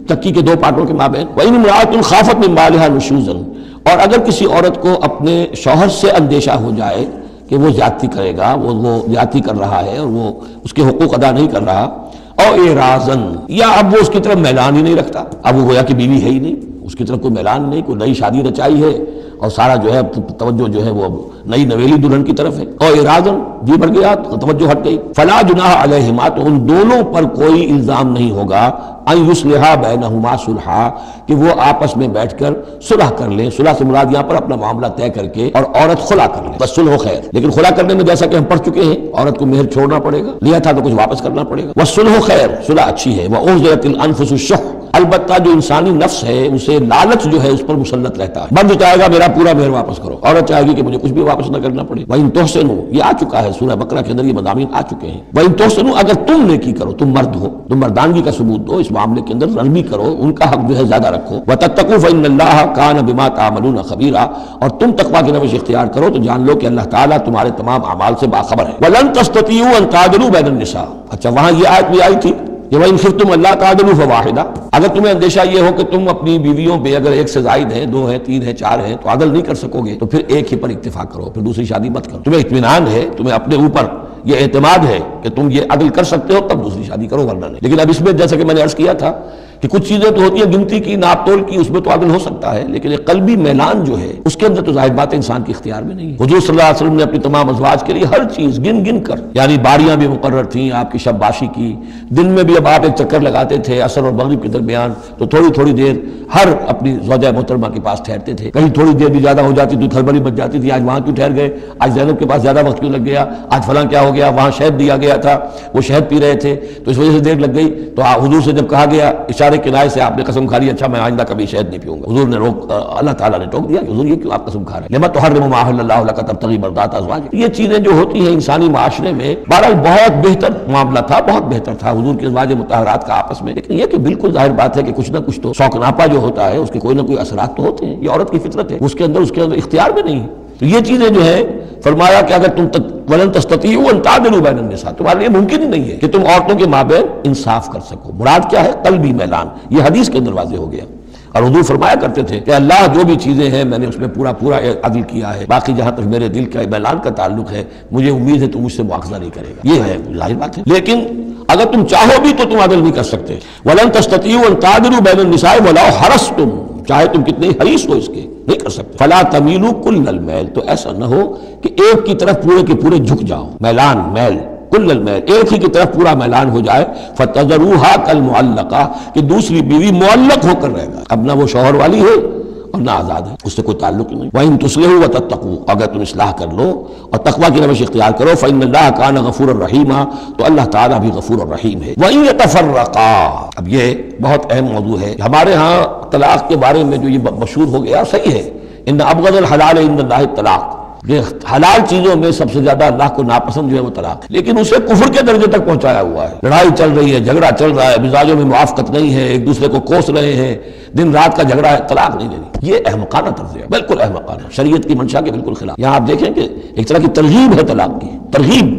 چکی کے دو پاٹوں کے مابین۔ وَإِنِ امْرَأَةٌ خَافَتْ مِنْ بَعْلِهَا نُشُوزًا، اور اگر کسی عورت کو اپنے شوہر سے اندیشہ ہو جائے کہ وہ زیادتی کرے گا، وہ زیادتی کر رہا ہے اور وہ اس کے حقوق ادا نہیں کر رہا، اور اعراضاً، یا اب وہ اس کی طرف میلان ہی نہیں رکھتا، اب وہ گویا کہ بیوی ہے ہی نہیں، اس کی طرف کوئی میلان نہیں، کوئی نئی شادی رچائی ہے اور سارا جو ہے توجہ جو ہے وہ نئی نویلی دلہن کی طرف ہے، اور اعراضاً جی بڑھ گیا، توجہ ہٹ گئی، فلا جناح علیہما، تو ان دونوں پر کوئی الزام نہیں ہوگا، ان یصلحا بینہما صلحا، کہ وہ آپس میں بیٹھ کر صلح کر لیں، صلح سے مراد یہاں پر اپنا معاملہ طے کر کے اور عورت خلا کر لے، بس صلح خیر، لیکن خلا کرنے میں جیسا کہ ہم پڑھ چکے ہیں عورت کو مہر چھوڑنا پڑے گا، لیا تھا تو کچھ واپس کرنا پڑے گا، والصلح خیر، صلح اچھی ہے، وأحضرت الانفس الشح، البتہ جو انسانی نفس ہے اسے لالچ جو ہے اس پر مسلط رہتا ہے، مرد چاہے گا میرا پورا مہر واپس کرو، عورت چاہے گی کہ مجھے کچھ بھی واپس نہ کرنا پڑے۔ وَإِن تُحْسِنُوا، یہ آ چکا ہے سورہ بقرہ کے اندر، یہ مضامین آ چکے ہیں، وَإِن تُحْسِنُوا، اگر تم نیکی کرو، تم مرد ہو، تم مردانگی کا ثبوت دو اس معاملے کے اندر، نرمی کرو، ان کا حق جو ہے زیادہ رکھو، وَتَتَّقُوا فَإِنَّ اللَّهَ كَانَ بِمَا تَعْمَلُونَ خَبِيرًا، اور تم تقویٰ کی روش اختیار کرو تو جان لو کہ اللہ تعالیٰ تمہارے تمام اعمال سے باخبر ہے۔ وَلَن تَسْتَطِيعُوا أَن تَعْدِلُوا بَيْنَ النِّسَاءِ، اچھا وہاں یہ آیت بھی آئی تھی کہ وَإِنْ خِفْتُمْ أَلَّا تَعْدِلُوا فَوَاحِدَةً، اگر تمہیں اندیشہ یہ ہو کہ تم اپنی بیویوں پہ اگر ایک سے زائد ہیں، دو ہیں، تین ہیں، چار ہیں، تو عدل نہیں کر سکو گے تو پھر ایک ہی پر اکتفا کرو، پھر دوسری شادی مت کرو، تمہیں اطمینان ہے، تمہیں اپنے اوپر یہ اعتماد ہے کہ تم یہ عدل کر سکتے ہو تب دوسری شادی کرو، ورنہ نہیں۔ لیکن اب اس میں جیسا کہ میں نے عرض کیا تھا کہ کچھ چیزیں تو ہوتی ہیں گنتی کی، ناپ تول کی، اس میں تو عدل ہو سکتا ہے، لیکن ایک قلبی میلان جو ہے اس کے اندر تو ظاہر بات ہے انسان کے اختیار میں نہیں ہے۔ حضور صلی اللہ علیہ وسلم نے اپنی تمام ازواج کے لیے ہر چیز گن گن کر، یعنی باریاں بھی مقرر تھیں آپ کی شب باشی کی، دن میں بھی اب آپ ایک چکر لگاتے تھے عصر اور مغرب کے درمیان، تو تھوڑی تھوڑی دیر ہر اپنی زوجہ محترمہ کے پاس ٹھہرتے تھے، کہیں تھوڑی دیر بھی زیادہ ہو جاتی تو کھلبلی مچ جاتی تھی، آج وہاں کیوں ٹھہر گئے، آج زینب کے پاس زیادہ وقت کیوں لگ گیا، آج فلاں کیا ہو گیا، وہاں شہد دیا گیا تھا وہ شہد پی رہے تھے تو اس وجہ سے دیر لگ گئی، تو حضور سے جب کہا گیا عشاء اشارے کنائے سے آپ نے قسم کھا لی اچھا میں آئندہ کبھی شہد نہیں پیوں گا. حضور نے اللہ تعالیٰ نے ٹوک دیا کہ حضور یہ کیوں آپ قسم کھا رہے ہیں؟ لما تحرم ما احل اللہ لک تبتغی مرضات ازواجک. یہ چیزیں جو ہوتی ہیں انسانی معاشرے میں بہرحال بہت بہتر معاملہ تھا، بہت بہتر تھا حضور کے ازواج مطہرات کا آپس میں، لیکن یہ کہ بالکل ظاہر بات ہے کہ کچھ نہ کچھ تو شوقناپا جو ہوتا ہے اس کے کوئی نہ کوئی اثرات تو ہوتے ہیں. یہ عورت کی فطرت ہے، اس کے اندر اختیار بھی نہیں ہے. تو یہ چیزیں جو ہے فرمایا کہ اگر تم ولن تستطیعوا ان تعدلوا بین النساء، تمہارے لیے ممکن ہی نہیں ہے کہ تم عورتوں کے مابین انصاف کر سکو. مراد کیا ہے؟ قلبی میلان. یہ حدیث کے اندر واضح ہو گیا. اور حضور فرمایا کرتے تھے کہ اللہ جو بھی چیزیں ہیں میں نے اس میں پورا عدل کیا ہے، باقی جہاں تک میرے دل کا میلان کا تعلق ہے مجھے امید ہے تو مجھ سے مواخذہ نہیں کرے گا. یہ ہے ظاہر بات ہے. لیکن اگر تم چاہو بھی تو تم عدل نہیں کر سکتے. ولن تستطیعوا ان تعدلوا بین النساء ولو حرصتم، چاہے تم کتنے حریص ہو اس کے نہیں کر سکتے. فلا تمیلوا کل المیل، تو ایسا نہ ہو کہ ایک کی طرف پورے کے پورے جھک جاؤ. میلان، میل، کل المیل، ایک ہی کی طرف پورا میلان ہو جائے. فتذروها کالمعلقہ، کہ دوسری بیوی معلق ہو کر رہے گا، اب نہ وہ شوہر والی ہے اور نہ آزاد ہے، اس سے کوئی تعلق نہیں. وَإِن تُصْلِحُوا وَتَتَّقُوا، اگر تم اصلاح کر لو اور تقوی کی روش اختیار کرو، فَإِنَّ اللَّهَ كَانَ غَفُورًا رَحِيمًا، تو اللہ تعالیٰ بھی غفور الرحیم ہے. وَإِن يَتَفَرَّقَا، اب یہ بہت اہم موضوع ہے. ہمارے ہاں طلاق کے بارے میں جو یہ مشہور ہو گیا صحیح ہے، ان ابغض الحلال عند اللہ الطلاق، یہ حلال چیزوں میں سب سے زیادہ اللہ کو ناپسند جو ہے وہ طلاق، لیکن اسے کفر کے درجے تک پہنچایا ہوا ہے. لڑائی چل رہی ہے، جھگڑا چل رہا ہے، مزاجوں میں موافقت نہیں ہے، ایک دوسرے کو کوس رہے ہیں، دن رات کا جھگڑا ہے، طلاق نہیں دینی. یہ احمقانہ طرز ہے، بالکل احمقانہ، شریعت کی منشا کے بالکل خلاف. یہاں آپ دیکھیں کہ ایک طرح کی ترغیب ہے طلاق کی، ترغیب.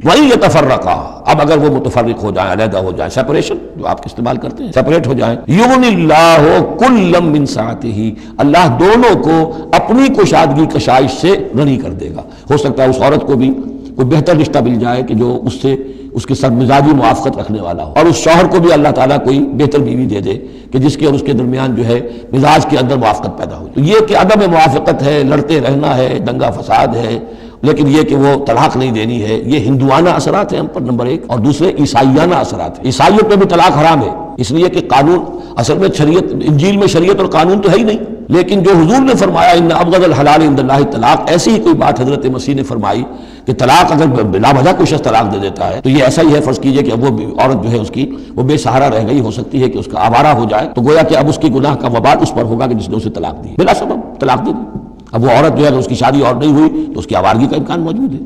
وَإِن يَتَفَرَّقَا، اب اگر وہ متفرق ہو جائیں، علیحدہ ہو جائیں، سیپریشن جو آپ استعمال کرتے ہیں، سیپریٹ ہو جائیں، يُغْنِ اللَّهُ كُلًّا مِّن سَعَتِهِ، اللہ دونوں کو اپنی کشادگی کشائش سے غنی کر دے گا. ہو سکتا ہے اس عورت کو بھی کوئی بہتر رشتہ مل جائے کہ جو اس سے اس کے ساتھ مزاجی موافقت رکھنے والا ہو، اور اس شوہر کو بھی اللہ تعالیٰ کوئی بہتر بیوی دے دے کہ جس کے اور اس کے درمیان جو ہے مزاج کے اندر موافقت پیدا ہو. تو یہ کہ عدم موافقت ہے، لڑتے رہنا ہے، دنگا فساد ہے، لیکن یہ کہ وہ طلاق نہیں دینی ہے، یہ ہندوانہ اثرات ہیں ہم پر نمبر ایک، اور دوسرے عیسائیانہ اثرات ہیں. عیسائیت پہ بھی طلاق حرام ہے، اس لیے کہ قانون اصل میں شریعت، انجیل میں شریعت اور قانون تو ہے ہی نہیں، لیکن جو حضور نے فرمایا ان ابغض الحلال عند اللہ طلاق، ایسی ہی کوئی بات حضرت مسیح نے فرمائی کہ طلاق اگر بلا وجہ کوئی شخص طلاق دے دیتا ہے تو یہ ایسا ہی ہے، فرض کیجئے کہ اب وہ عورت جو ہے اس کی وہ بے سہارا رہ گئی، ہو سکتی ہے کہ اس کا آوارہ ہو جائے، تو گویا کہ اب اس کی گناہ کا وبال اس پر ہوگا کہ جس نے اسے طلاق دی بلا سبب طلاق دے دی. اب وہ عورت جو ہے اگر اس کی شادی اور نہیں ہوئی تو اس کی آوارگی کا امکان موجود ہے.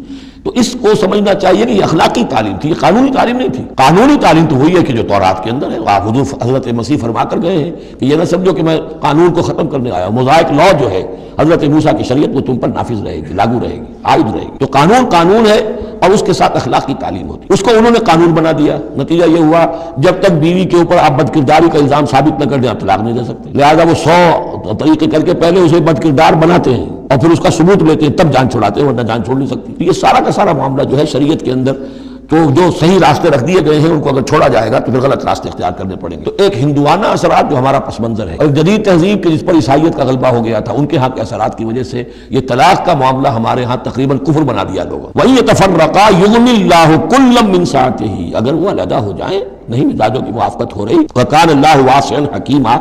تو اس کو سمجھنا چاہیے کہ یہ اخلاقی تعلیم تھی، یہ قانونی تعلیم نہیں تھی. قانونی تعلیم تو وہی ہے کہ جو تورات کے اندر ہے. آپ حضور حضرت مسیح فرما کر گئے ہیں کہ یہ نہ سمجھو کہ میں قانون کو ختم کرنے آیا ہوں. موزائک لا جو ہے حضرت موسیٰ کی شریعت وہ تم پر نافذ رہے گی، لاگو رہے گی، عائد رہے گی. تو قانون قانون ہے اور اس کے ساتھ اخلاقی تعلیم ہوتی ہے. اس کو انہوں نے قانون بنا دیا، نتیجہ یہ ہوا جب تک بیوی کے اوپر آپ بد کرداری کا الزام ثابت نہ کر دیں آپ طلاق نہیں دے سکتے. لہٰذا وہ 100 طریقے کر کے پہلے اسے بد کردار بناتے ہیں اور پھر اس کا ثبوت لیتے ہیں، تب جان چھڑاتے ہیں، ورنہ جان چھوڑ نہیں سکتی. یہ سارا کا سارا معاملہ جو ہے شریعت کے اندر تو جو صحیح راستے رکھ دیے گئے ہیں ان کو اگر چھوڑا جائے گا تو پھر غلط راستے اختیار کرنے پڑیں گے. تو ایک ہندوانہ اثرات جو ہمارا پس منظر ہے اور جدید تہذیب کے جس پر عیسائیت کا غلبہ ہو گیا تھا ان کے ہاں کے اثرات کی وجہ سے یہ طلاق کا معاملہ ہمارے ہاں تقریباً کفر بنا دیا لوگوں. وَإِن يَتَفَرَّقَا يُغْنِ اللَّهُ كُلًّا مِّن سَعَتِهِ، اگر وہ علیحدہ ہو جائیں، نہیں مزاجوں کی موافقت ہو رہی. وَكَانَ اللَّهُ وَاسِعًا حَكِيمًا،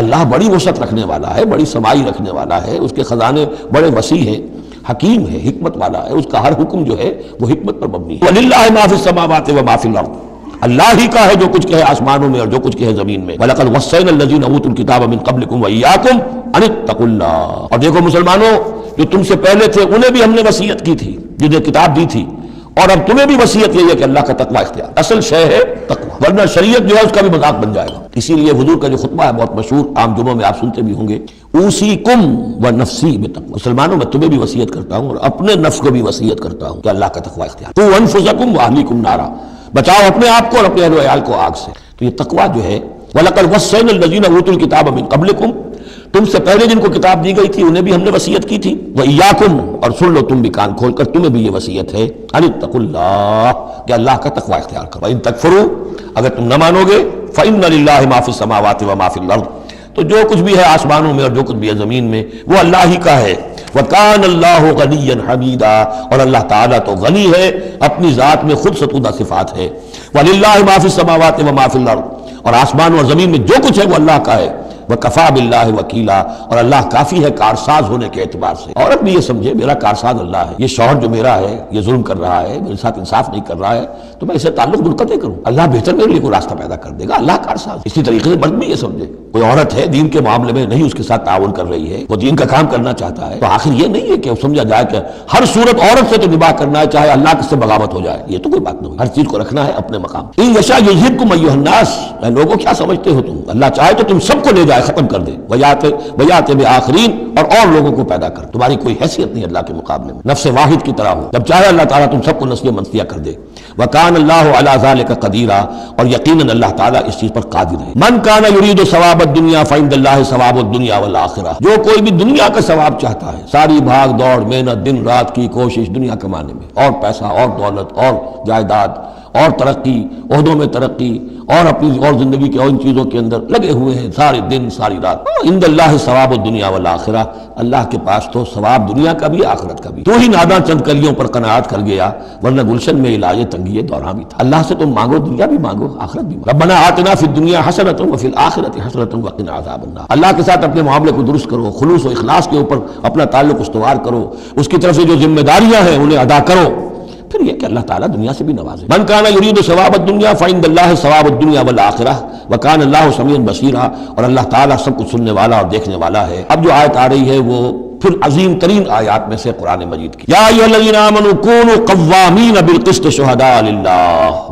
اللہ بڑی وسعت رکھنے والا ہے، بڑی سمائی رکھنے والا ہے، اس کے خزانے بڑے وسیع ہیں، حکیم ہے، حکمت والا ہے، اس کا ہر حکم جو ہے وہ حکمت پر مبنی ہے. وَلِلَّهِ مَا فِي السَّمَاوَاتِ وَمَا فِي الْأَرْضِ، اللہ ہی کا ہے جو کچھ کہے آسمانوں میں اور جو کچھ کہے زمین میں. وَلَقَدْ وَصَّيْنَا الَّذِينَ أُوتُوا الْكِتَابَ مِن قَبْلِكُمْ وَإِيَّاكُمْ أَنِ اتَّقُوا اللَّهَ، اور دیکھو مسلمانوں جو تم سے پہلے تھے انہیں بھی ہم نے وصیت کی تھی، جنہیں کتاب دی تھی، اور اب تمہیں بھی وصیت یہ ہے کہ اللہ کا تقوی اختیار، اصل شے ہے تقوی، ورنہ شریعت جو ہے اس کا بھی مذاق بن جائے گا. اسی لیے حضور کا جو خطبہ ہے بہت مشہور، عام جمعوں میں آپ سنتے بھی ہوں گے، اوصیکم ونفسی بتقوی، مسلمانوں میں تمہیں بھی وصیت کرتا ہوں اور اپنے نفس کو بھی وصیت کرتا ہوں کہ اللہ کا تقوی اختیار. قوا انفسکم واہلیکم نارا، بچاؤ اپنے آپ کو اور اپنے اہل و عیال کو آگ سے. تو یہ تقوی جو ہے، وَلَقَدْ وَصَّيْنَا الَّذِينَ أُوتُوا الْكِتَابَ مِن قَبْلِكُمْ، تم سے پہلے جن کو کتاب دی گئی تھی انہیں بھی ہم نے وصیت کی تھی. وَإِيَّاكُمْ، اور سن لو تم بھی کان کھول کر، تمہیں بھی یہ وصیت ہے، أَنِ اتَّقُوا اللَّهَ، کہ اللہ کا تقوی اختیار کرو. وَإِن تَكْفُرُوا، اگر تم نہ مانو گے، فَإِنَّ لِلَّهِ مَا فِي السَّمَاوَاتِ وَمَا فِي الْأَرْضِ، تو جو کچھ بھی ہے آسمانوں میں اور جو کچھ بھی ہے زمین میں وہ اللہ ہی کا ہے. وَكَانَ اللَّهُ غَنِيًّا حَمِيدًا، اور اللہ تعالیٰ تو غنی ہے، اپنی ذات میں خود ستودہ صفات ہے. وَلِلَّهِ مَا فِي السَّمَاوَاتِ وَمَا فِي الْأَرْضِ، اور آسمان اور زمین میں جو کچھ ہے وہ اللہ کا ہے. وکفا باللہ وکیلا، اور اللہ کافی ہے کارساز ہونے کے اعتبار سے۔ عورت بھی یہ سمجھے میرا کارساز اللہ ہے، یہ شوہر جو میرا ہے یہ ظلم کر رہا ہے، میرے ساتھ انصاف نہیں کر رہا ہے، تو میں اسے تعلق منقطع کروں، اللہ بہتر میرے لیے کوئی راستہ پیدا کر دے گا، اللہ کارساز۔ اسی طریقے سے مرد بھی یہ سمجھے کوئی عورت ہے دین کے معاملے میں نہیں اس کے ساتھ تعاون کر رہی ہے، وہ دین کا کام کرنا چاہتا ہے، تو آخر یہ نہیں ہے کہ سمجھا جائے کہ ہر صورت عورت سے تو نباہ کرنا ہے چاہے اللہ کس سے بغاوت ہو جائے، یہ تو کوئی بات نہیں، ہر چیز کو رکھنا ہے اپنے مقام۔ ان یشاء یذہبکم ایھا الناس، اے لوگوں کیا سمجھتے ہو تم، اللہ چاہے تو تم سب کو لے جائے، ختم کر دے، ویات بآخرین، اور لوگوں کو پیدا کر، تمہاری کوئی حیثیت نہیں اللہ کے مقابلے میں، نفس واحد کی طرح ہو، جب چاہے اللہ تعالیٰ تم سب کو نسل منسیہ کر دے۔ وکان اللہ علی ذلک قدیرا، اور یقیناً اللہ تعالیٰ اس چیز پر قادر ہے۔ من کان یرید ثواب الدنیا فعند اللہ ثواب الدنیا والآخرہ، جو کوئی بھی دنیا کا ثواب چاہتا ہے، ساری بھاگ دوڑ محنت دن رات کی کوشش دنیا کمانے میں، اور پیسہ اور دولت اور جائیداد اور ترقی، عہدوں میں ترقی، اور اپنی اور زندگی کے اور ان چیزوں کے اندر لگے ہوئے ہیں سارے دن ساری رات، عند اللہ ثواب الدنیا والآخرہ، اللہ کے پاس تو ثواب دنیا کا بھی آخرت کا بھی۔ تو ہی ناداں چند کلیوں پر قناعت کر گیا، ورنہ گلشن میں علاج تنگی دوراں بھی تھا۔ اللہ سے تم مانگو، دنیا بھی مانگو آخرت بھی مانگو۔ ربنا آتنا فی الدنیا حسنۃ وفی الآخرۃ حسنۃ وقنا عذاب النار۔ اللہ کے ساتھ اپنے معاملے کو درست کرو، خلوص و اخلاص کے اوپر اپنا تعلق استوار کرو، اس کی طرف سے جو ذمہ داریاں ہیں انہیں ادا کرو، پھر یہ کہ اللہ تعالیٰ دنیا سے بھی نوازے۔ من کان یرید ثواب الدنیا فعند اللہ ثواب الدنیا والآخرہ وکان اللہ سمیعا بصیرا، اور اللہ تعالیٰ سب کچھ سننے والا اور دیکھنے والا ہے۔ اب جو آیت آ رہی ہے وہ پھر عظیم ترین آیات میں سے قرآن مجید کی، یا ایھا الذین آمنوا کونوا قوامین بالقسط شہداء للہ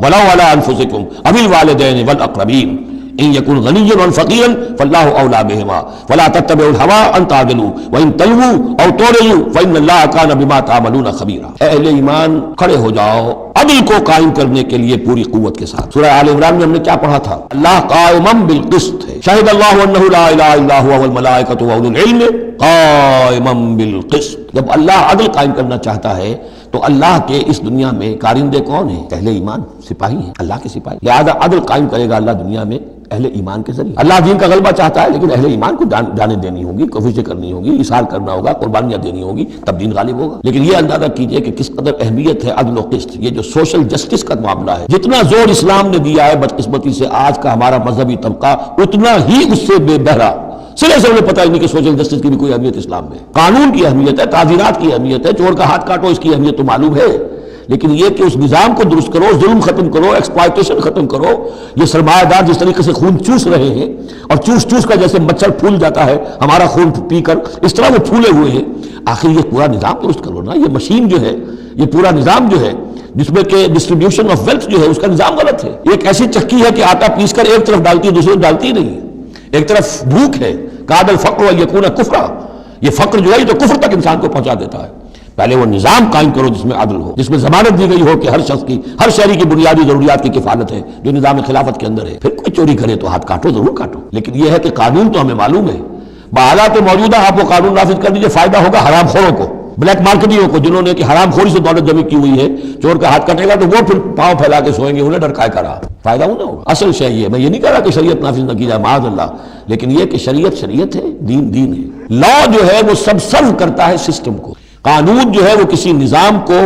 ولو علی انفسکم او الوالدین والاقربین ان یکن غنیا او فقیرا فاللہ اولی بہما ولا تتبعوا الہوی ان تعدلوا وان تلووا او تعرضوا فان اللہ کان بما تعملون خبیرا۔ اے اہل ایمان کھڑے ہو جاؤ عدل کو قائم کرنے کے لیے پوری قوت کے ساتھ۔ سورہ آل عمران میں ہم نے کیا پڑھا تھا؟ اللہ قائما بالقسط ہے، شہد اللہ انہ لا الہ الا هو والملائکۃ واولو العلم قائما بالقسط۔ جب اللہ عدل قائم کرنا چاہتا ہے تو اللہ کے اس دنیا میں کارندے کون ہیں؟ اہل ایمان، سپاہی ہیں، اللہ کے سپاہی، لہذا عدل قائم کرے گا اللہ دنیا میں اہل ایمان کے ذریعے۔ اللہ دین کا غلبہ چاہتا ہے لیکن اہل ایمان کو جانیں دینی ہوگی، کوششیں کرنی ہوگی، اظہار کرنا ہوگا، قربانیاں دینی ہوگی، تب دین غالب ہوگا۔ لیکن یہ اندازہ کیجئے کہ کس قدر اہمیت ہے عدل و قسط، یہ جو سوشل جسٹس کا معاملہ ہے، جتنا زور اسلام نے دیا ہے بدقسمتی سے آج کا ہمارا مذہبی طبقہ اتنا ہی اس سے بے بہرا، سرے سے انہیں پتہ ہی نہیں کہ سوشل جسٹس کی بھی کوئی اہمیت اسلام میں، قانون کی اہمیت ہے، تعزیرات کی اہمیت ہے، چور کا ہاتھ کاٹو اس کی اہمیت تو معلوم ہے، لیکن یہ کہ اس نظام کو درست کرو، ظلم ختم کرو، ایکسپلائٹیشن ختم کرو، یہ سرمایہ دار جس طریقے سے خون چوس رہے ہیں اور چوس چوس کر جیسے مچھر پھول جاتا ہے ہمارا خون پی کر، اس طرح وہ پھولے ہوئے ہیں، آخر یہ پورا نظام درست کرو نا۔ یہ مشین جو ہے، یہ پورا نظام جو ہے جس میں کہ ڈسٹریبیوشن آف ویلتھ جو ہے اس کا نظام غلط ہے۔ ایک ایسی چکی ہے کہ آٹا پیس کر ایک طرف ڈالتی ہے دوسری طرف ڈالتی نہیں ہے، ایک طرف بھوک ہے، کاد الفقر ان یکون کفرا، یہ فقر جو ہے یہ تو کفر تک انسان کو پہنچا دیتا ہے۔ پہلے وہ نظام قائم کرو جس میں عدل ہو، جس میں ضمانت دی گئی ہو کہ ہر شخص کی، ہر شہری کی بنیادی ضروریات کی کفالت ہے جو نظام خلافت کے اندر ہے۔ پھر کوئی چوری کرے تو ہاتھ کاٹو، ضرور کاٹو، لیکن یہ ہے کہ قانون تو ہمیں معلوم ہے، بحالات موجودہ آپ وہ قانون نافذ کر دیجیے، فائدہ ہوگا حرام خوروں کو، بلیک مارکیٹوں کو، جنہوں نے کہ حرام خوری سے دولت جمع کی ہوئی ہے، چور کا ہاتھ کٹے گا تو وہ پھر پاؤں پھیلا کے سوئیں گے، انہیں ڈر کائے کرا، فائدہ انہیں ہوگا۔ اصل شے یہ، میں یہ نہیں کہہ رہا کہ شریعت نافذ نہ کی جائے معاذ اللہ، لیکن یہ کہ شریعت شریعت ہے، دین دین ہے۔ لا جو ہے وہ سب سرو کرتا ہے سسٹم کو، قانون جو ہے وہ کسی نظام کو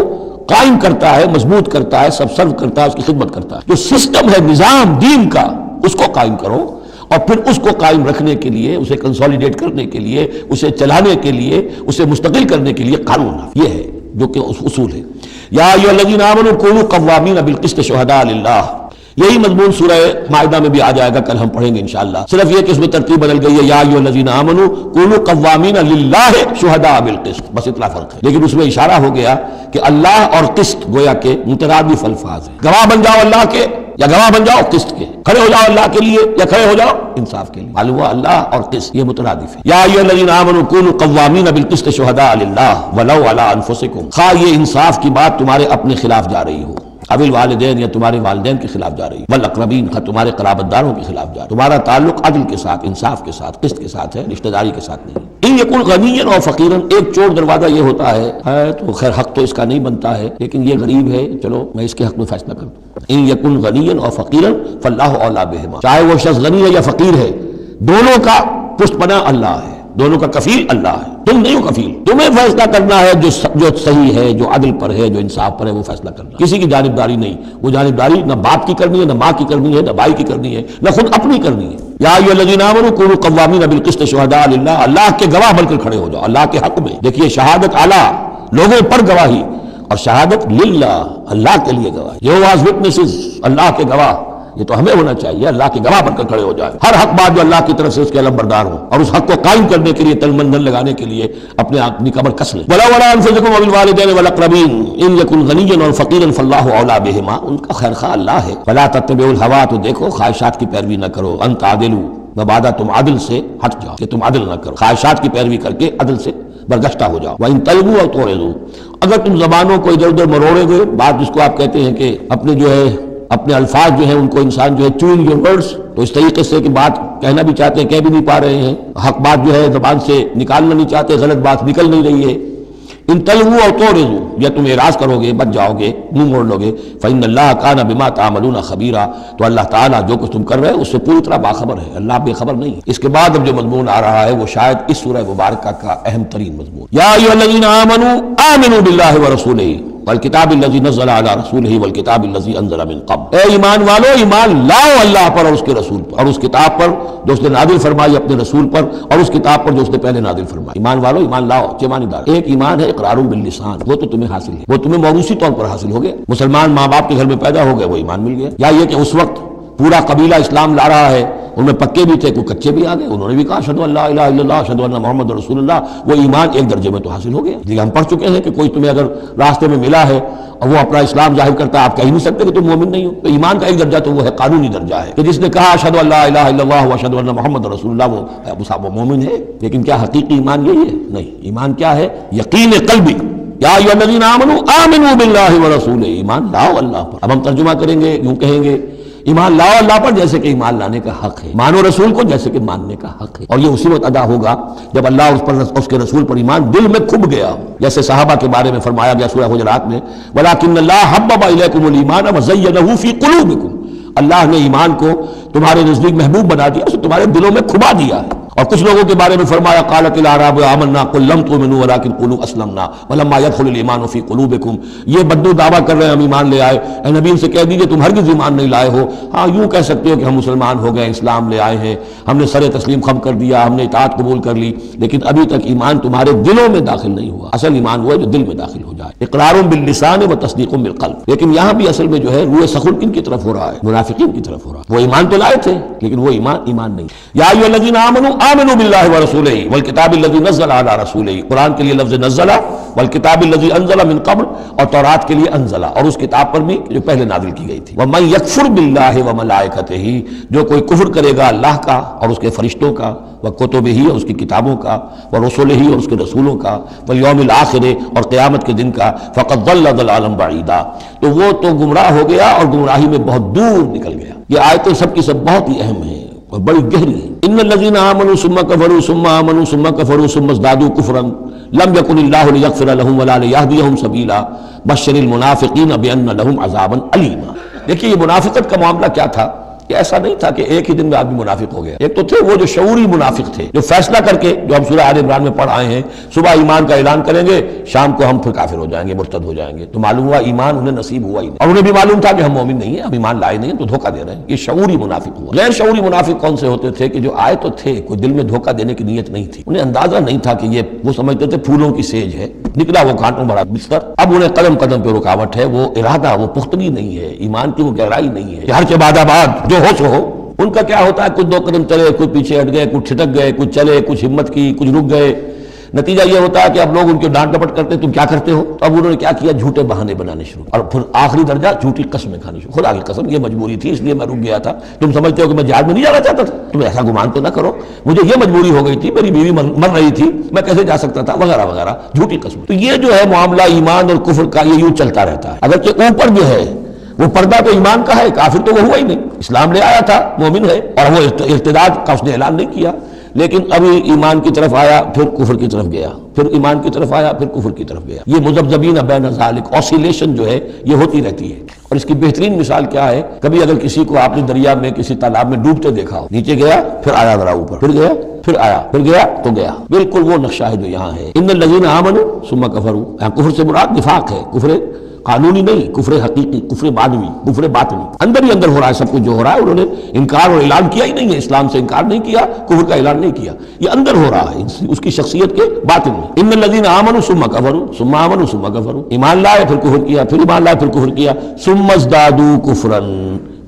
قائم کرتا ہے، مضبوط کرتا ہے، سب سرو کرتا ہے، اس کی خدمت کرتا ہے۔ جو سسٹم ہے نظام دین کا، اس کو قائم کرو، اور پھر اس کو قائم رکھنے کے لیے، اسے کنسولیڈیٹ کرنے کے لیے، اسے چلانے کے لیے، اسے مستقل کرنے کے لیے قانون، یہ ہے جو کہ اصول ہے۔ یا ایھا الذین آمنوا کونوا قوامین بالقسط شہداء للہ، یہی مضمون سورہ مائدہ میں بھی آ جائے گا، کل ہم پڑھیں گے انشاءاللہ۔ صرف یہ کہ اس میں ترتیب بدل گئی ہے، یا ایھا الذین آمنوا کونوا قوامین للہ شہداء بالقسط، بس اتنا فرق ہے، لیکن اس میں اشارہ ہو گیا کہ اللہ اور قسط گویا کہ مترادف الفاظ ہیں۔ گواہ بن جاؤ اللہ کے یا گواہ بن جاؤ قسط کے، کھڑے ہو جاؤ اللہ کے لیے یا کھڑے ہو جاؤ انصاف کے لیے، معلوم ہوا اللہ اور قسط یہ مترادف ہے۔ یا ایھا الذین آمنوا کونوا قوامین بالقسط شہداء للہ ولو علی انفسکم، خواہ یہ انصاف کی بات تمہارے اپنے خلاف جا رہی ہو، اب الوالدین یا تمہارے والدین کے خلاف جا رہی ہے، والاقربین تمہارے قرابت داروں کے خلاف جا رہی ہے، تمہارا تعلق عدل کے ساتھ، انصاف کے ساتھ، قسط کے ساتھ ہے، رشتہ داری کے ساتھ نہیں۔ ان یکن غنیا او فقیرا، ایک چور دروازہ یہ ہوتا ہے تو خیر حق تو اس کا نہیں بنتا ہے، لیکن یہ غریب ہے، چلو میں اس کے حق میں فیصلہ کر دوں۔ ان یکن غنیا او فقیرا فاللہ اولی بہما، چاہے وہ شخص غنی ہے یا فقیر ہے، دونوں کا پشت پناہ اللہ ہے، دونوں کا کفیل اللہ ہے، تم نہیں ہو کفیل، تمہیں فیصلہ کرنا ہے جو صحیح ہے، جو عدل پر ہے، جو انصاف پر ہے، وہ فیصلہ کرنا، کسی کی جانبداری نہیں۔ وہ جانبداری نہ باپ کی کرنی ہے، نہ ماں کی کرنی ہے، نہ بھائی کی کرنی ہے، نہ خود اپنی کرنی ہے، یا ایھا الذین آمنوا کونوا قوامین بالقسط شہداء للہ، اللہ کے گواہ بن کر کھڑے ہو جاؤ اللہ کے حق میں۔ دیکھیے شہادت اعلیٰ، لوگوں پر گواہی، اور شہادت للہ، اللہ کے لیے گواہی۔ یہوہاز وٹنسز، اللہ کے گواہ، یہ تو ہمیں ہونا چاہیے، اللہ کے گواہ بن کر کھڑے ہو جائے، ہر حق بات جو اللہ کی طرف سے اس کے علم بردار ہو، اور اس حق کو قائم کرنے کے لیے تن من دھن لگانے کے لیے اپنی کمر کس لیں۔ وَلَوْ عَلَىٰ أَنفُسِكُمْ وَبِالْوَالِدَيْنِ وَالْأَقْرَبِينَ إِن يَكُنْ غَنِيًّا أَوْ فَقِيرًا فَاللَّهُ أَوْلَىٰ بِهِمَا، ان کا خیر خواہ اللہ ہے۔ وَلَا تَتَّبِعُوا الْهَوَىٰ، تو دیکھو خواہشات کی پیروی نہ کرو، أَن تَعْدِلُوا، مبادہ تم عدل سے ہٹ جاؤ کہ تم عدل نہ کرو، خواہشات کی پیروی کر کے عدل سے برگشتہ ہو جاؤ۔ وَإِن تَلْوُوا أَوْ تُعْرِضُوا، اگر تم زبانوں کو ادھر ادھر مروڑے گے، بات جس کو آپ کہتے ہیں کہ اپنے الفاظ جو ہیں ان کو انسان جو ہے چوئنگ یور ورڈز، تو اس طریقے سے کہ بات کہنا بھی چاہتے ہیں کہہ بھی نہیں پا رہے ہیں، حق بات جو ہے زبان سے نکالنا نہیں چاہتے، غلط بات نکل نہیں رہی ہے۔ ان تلووا او تعرضوا، یا تم اعراض کرو گے، بچ جاؤ گے، منہ موڑ لو گے، فإن اللہ کان بما تعملون خبیرا، تو اللہ تعالیٰ جو کچھ تم کر رہے ہو اس سے پوری طرح باخبر ہے، اللہ بے خبر نہیں۔ اس کے بعد اب جو مضمون آ رہا ہے وہ شاید اس سورہ مبارکہ کا اہم ترین مضمون، یا ایھا الذین آمنوا آمنوا باللہ ورسولہ والکتاب الذی نزل علی رسولہ والکتاب الذی انزل من قبل، اے ایمان والو ایمان لاؤ اللہ پر اور اس کے رسول پر، اور اس کتاب پر جو اس نے نازل فرمائی اپنے رسول پر، اور اس کتاب پر جو اس نے پہلے نازل فرمائی۔ ایمان والو ایمان لاؤ، چھ معنی دار، ایک ایمان ہے اقرار باللسان، وہ تو تمہیں حاصل ہے، وہ تمہیں موروثی طور پر حاصل ہو گیا، مسلمان ماں باپ کے گھر میں پیدا ہو گئے وہ ایمان مل گیا، یا یہ کہ اس وقت پورا قبیلہ اسلام لا رہا ہے، ان میں پکے بھی تھے کوئی کچے بھی آ گئے، انہوں نے بھی کہا اشہدو ان لا الہ الا اللہ اشہدو ان محمد رسول اللہ، وہ ایمان ایک درجے میں تو حاصل ہو گیا۔ لیکن ہم پڑھ چکے ہیں کہ کوئی تمہیں اگر راستے میں ملا ہے اور وہ اپنا اسلام ظاہر کرتا ہے، آپ کہہ نہیں سکتے کہ تم مومن نہیں ہو، تو ایمان کا ایک درجہ تو وہ ہے قانونی درجہ ہے کہ جس نے کہا اشہدو ان لا الہ الا اللہ واشہدو ان محمد رسول اللہ، وہ مومن ہے۔ لیکن کیا حقیقی ایمان یہی ہے؟ نہیں، ایمان کیا ہے؟ یقین قلبی، یا ایھا الذین آمنوا آمنوا باللہ ورسولہ، ایمان لاؤ اللہ پر۔ اب ہم ترجمہ کریں گے، یوں کہیں گے ایمان لاؤ اللہ پر جیسے کہ ایمان لانے کا حق ہے، مانو رسول کو جیسے کہ ماننے کا حق ہے، اور یہ اسی وقت ادا ہوگا جب اللہ اس پر اس کے رسول پر ایمان دل میں کھب گیا، جیسے صحابہ کے بارے میں فرمایا گیا سورہ حجرات میں وَلَٰكِنَّ اللَّهَ حَبَّبَ إِلَيْكُمُ الْإِيمَانَ وَزَيَّنَهُ فِي قُلُوبِكُمْ، اللہ نے ایمان کو تمہارے نزدیک محبوب بنا دیا، اسے تمہارے دلوں میں کھبا دیا ہے۔ اور کچھ لوگوں کے بارے میں فرمایا قالت الاعراب آمنا قل لم تؤمنوا ولكن قولوا اسلمنا ولما يدخل الايمان في قلوبكم، یہ بدو دعویٰ کر رہے ہیں ہم ایمان لے آئے، اے نبی ان سے کہہ دیجئے تم ہرگز ایمان نہیں لائے ہو، ہاں یوں کہہ سکتے ہو کہ ہم مسلمان ہو گئے، اسلام لے آئے ہیں، ہم نے سر تسلیم خم کر دیا، ہم نے اطاعت قبول کر لی، لیکن ابھی تک ایمان تمہارے دلوں میں داخل نہیں ہوا۔ اصل ایمان وہ ہے جو دل میں داخل ہو جائے، اقرار باللسان و تصدیق بالقلب، لیکن یہاں بھی اصل میں جو ہے روح سخن کن کی طرف ہو رہا ہے؟ منافقین کی طرف ہو رہا ہے۔ وہ ایمان تو لائے تھے لیکن وہ ایمان نہیں۔ یا ایھا الذین آمنوا آمنوا باللہ ورسولہ والکتاب الذی نزل علی رسولہ، قرآن کے لیے لفظ نزل، والکتاب الذی انزل من قبل، اور تورات کے لیے انزل، اور اس کتاب پر بھی جو پہلے نازل کی گئی تھی۔ ومن یکفر باللہ وملائکتہ، جو کوئی کفر کرے گا اللہ کا اور اس کے فرشتوں کا، وکتبہ اور اس کی کتابوں کا، ورسلہ اور اس کے رسولوں کا، والیوم الآخر اور قیامت کے دن کا، فقد ضل ضلالا بعیدا، تو وہ تو گمراہ ہو گیا اور گمراہی میں بہت دور نکل گیا۔ یہ آیتیں سب کی سب بہت ہی اہم ہیں اور بڑی گہری ہیں۔ ان الذین آمنوا ثم کفروا ثم آمنوا ثم کفروا ثم ازدادوا کفرا لم یکن اللہ لیغفر لهم ولا لیہدیہم سبیلا بشر المنافقین بان لهم عذابا الیما۔ دیکھیے یہ منافقت کا معاملہ کیا تھا کہ ایسا نہیں تھا کہ ایک ہی دن میں آدمی منافق ہو گیا، ایک تو تھے وہ جو شعوری منافق تھے، جو فیصلہ کر کے، جو ہم سورہ آل عمران میں پڑھ آئے ہیں، صبح ایمان کا اعلان کریں گے، شام کو ہم پھر کافر ہو جائیں گے، مرتد ہو جائیں گے، تو معلوم ہوا ایمان انہیں نصیب ہوا ہی نہیں، اور انہیں بھی معلوم تھا کہ ہم مومن نہیں ہیں، ہم ایمان لائے نہیں ہیں، تو دھوکہ دے رہے ہیں۔ یہ شعوری منافق ہوا۔ غیر شعوری منافق کون سے ہوتے تھے کہ جو آئے تو تھے، کوئی دل میں دھوکہ دینے کی نیت نہیں تھی، انہیں اندازہ نہیں تھا کہ یہ، وہ سمجھتے تھے پھولوں کی سیج ہے، نکلا وہ کانٹوں بھرا بستر، اب انہیں قدم قدم پہ رکاوٹ ہے، وہ ارادہ، وہ پختگی نہیں ہے، ایمان کی وہ گہرائی نہیں ہے کہ ہر چباد آباد جو ہو سو ہو۔ ان کا کیا ہوتا ہے، کچھ دو قدم چلے، کچھ پیچھے ہٹ گئے، کچھ چھٹک گئے، کچھ چلے، کچھ ہمت کی، کچھ رک گئے، نتیجہ یہ ہوتا ہے کہ اب لوگ ان کے ڈانٹ ڈپٹ کرتے تم کیا کرتے ہو، تو اب انہوں نے کیا کیا، جھوٹے بہانے بنانے شروع، اور پھر آخری درجہ جھوٹی قسمیں کھانی شروع۔ خدا کی قسم یہ مجبوری تھی، اس لیے میں رک گیا تھا، تم سمجھتے ہو کہ میں جہاد میں نہیں جانا چاہتا تھا، تم ایسا گمان تو نہ کرو، مجھے یہ مجبوری ہو گئی تھی، میری بیوی مر رہی تھی، میں کیسے جا سکتا تھا، وغیرہ وغیرہ، جھوٹی قسم۔ تو یہ جو ہے معاملہ ایمان اور کفر کا، یہ یوں چلتا رہتا ہے، اگرچہ اوپر جو ہے وہ پردہ تو ایمان کا ہے، کافر تو وہ ہوا ہی نہیں، اسلام لے آیا تھا، مومن ہے، اور وہ ارتداد کا اس نے اعلان نہیں کیا، لیکن ابھی ایمان کی طرف آیا، پھر کفر کی طرف گیا، پھر ایمان کی طرف آیا، پھر کفر کی طرف گیا۔ یہ مذبذبین بین ذالک، اوسیلیشن جو ہے یہ ہوتی رہتی ہے، اور اس کی بہترین مثال کیا ہے، کبھی اگر کسی کو آپ نے دریا میں، کسی تالاب میں ڈوبتے دیکھا ہو، نیچے گیا پھر آیا ذرا اوپر، پھر گیا پھر آیا، پھر گیا تو گیا، بالکل وہ نقشہ ہے جو یہاں ہے۔ ان الذین آمنوا ثم کفروا، یہاں کفر سے مراد نفاق ہے، قانونی نہیں، کفر حقیقی، کفر معنوی، کفر باطنی، اندر ہی اندر ہو رہا ہے سب کچھ جو ہو رہا ہے. انہوں نے انکار اور اعلان کیا ہی نہیں ہے، اسلام سے انکار نہیں کیا، کفر کا اعلان نہیں کیا، یہ اندر ہو رہا ہے اس کی شخصیت کے باطن میں. ان الذین آمنوا ثم کفروا ثم آمنوا ثم کفروا، ایمان لائے پھر کفر کیا، پھر ایمان لائے پھر کفر کیا. ثم ازدادوا کفرا،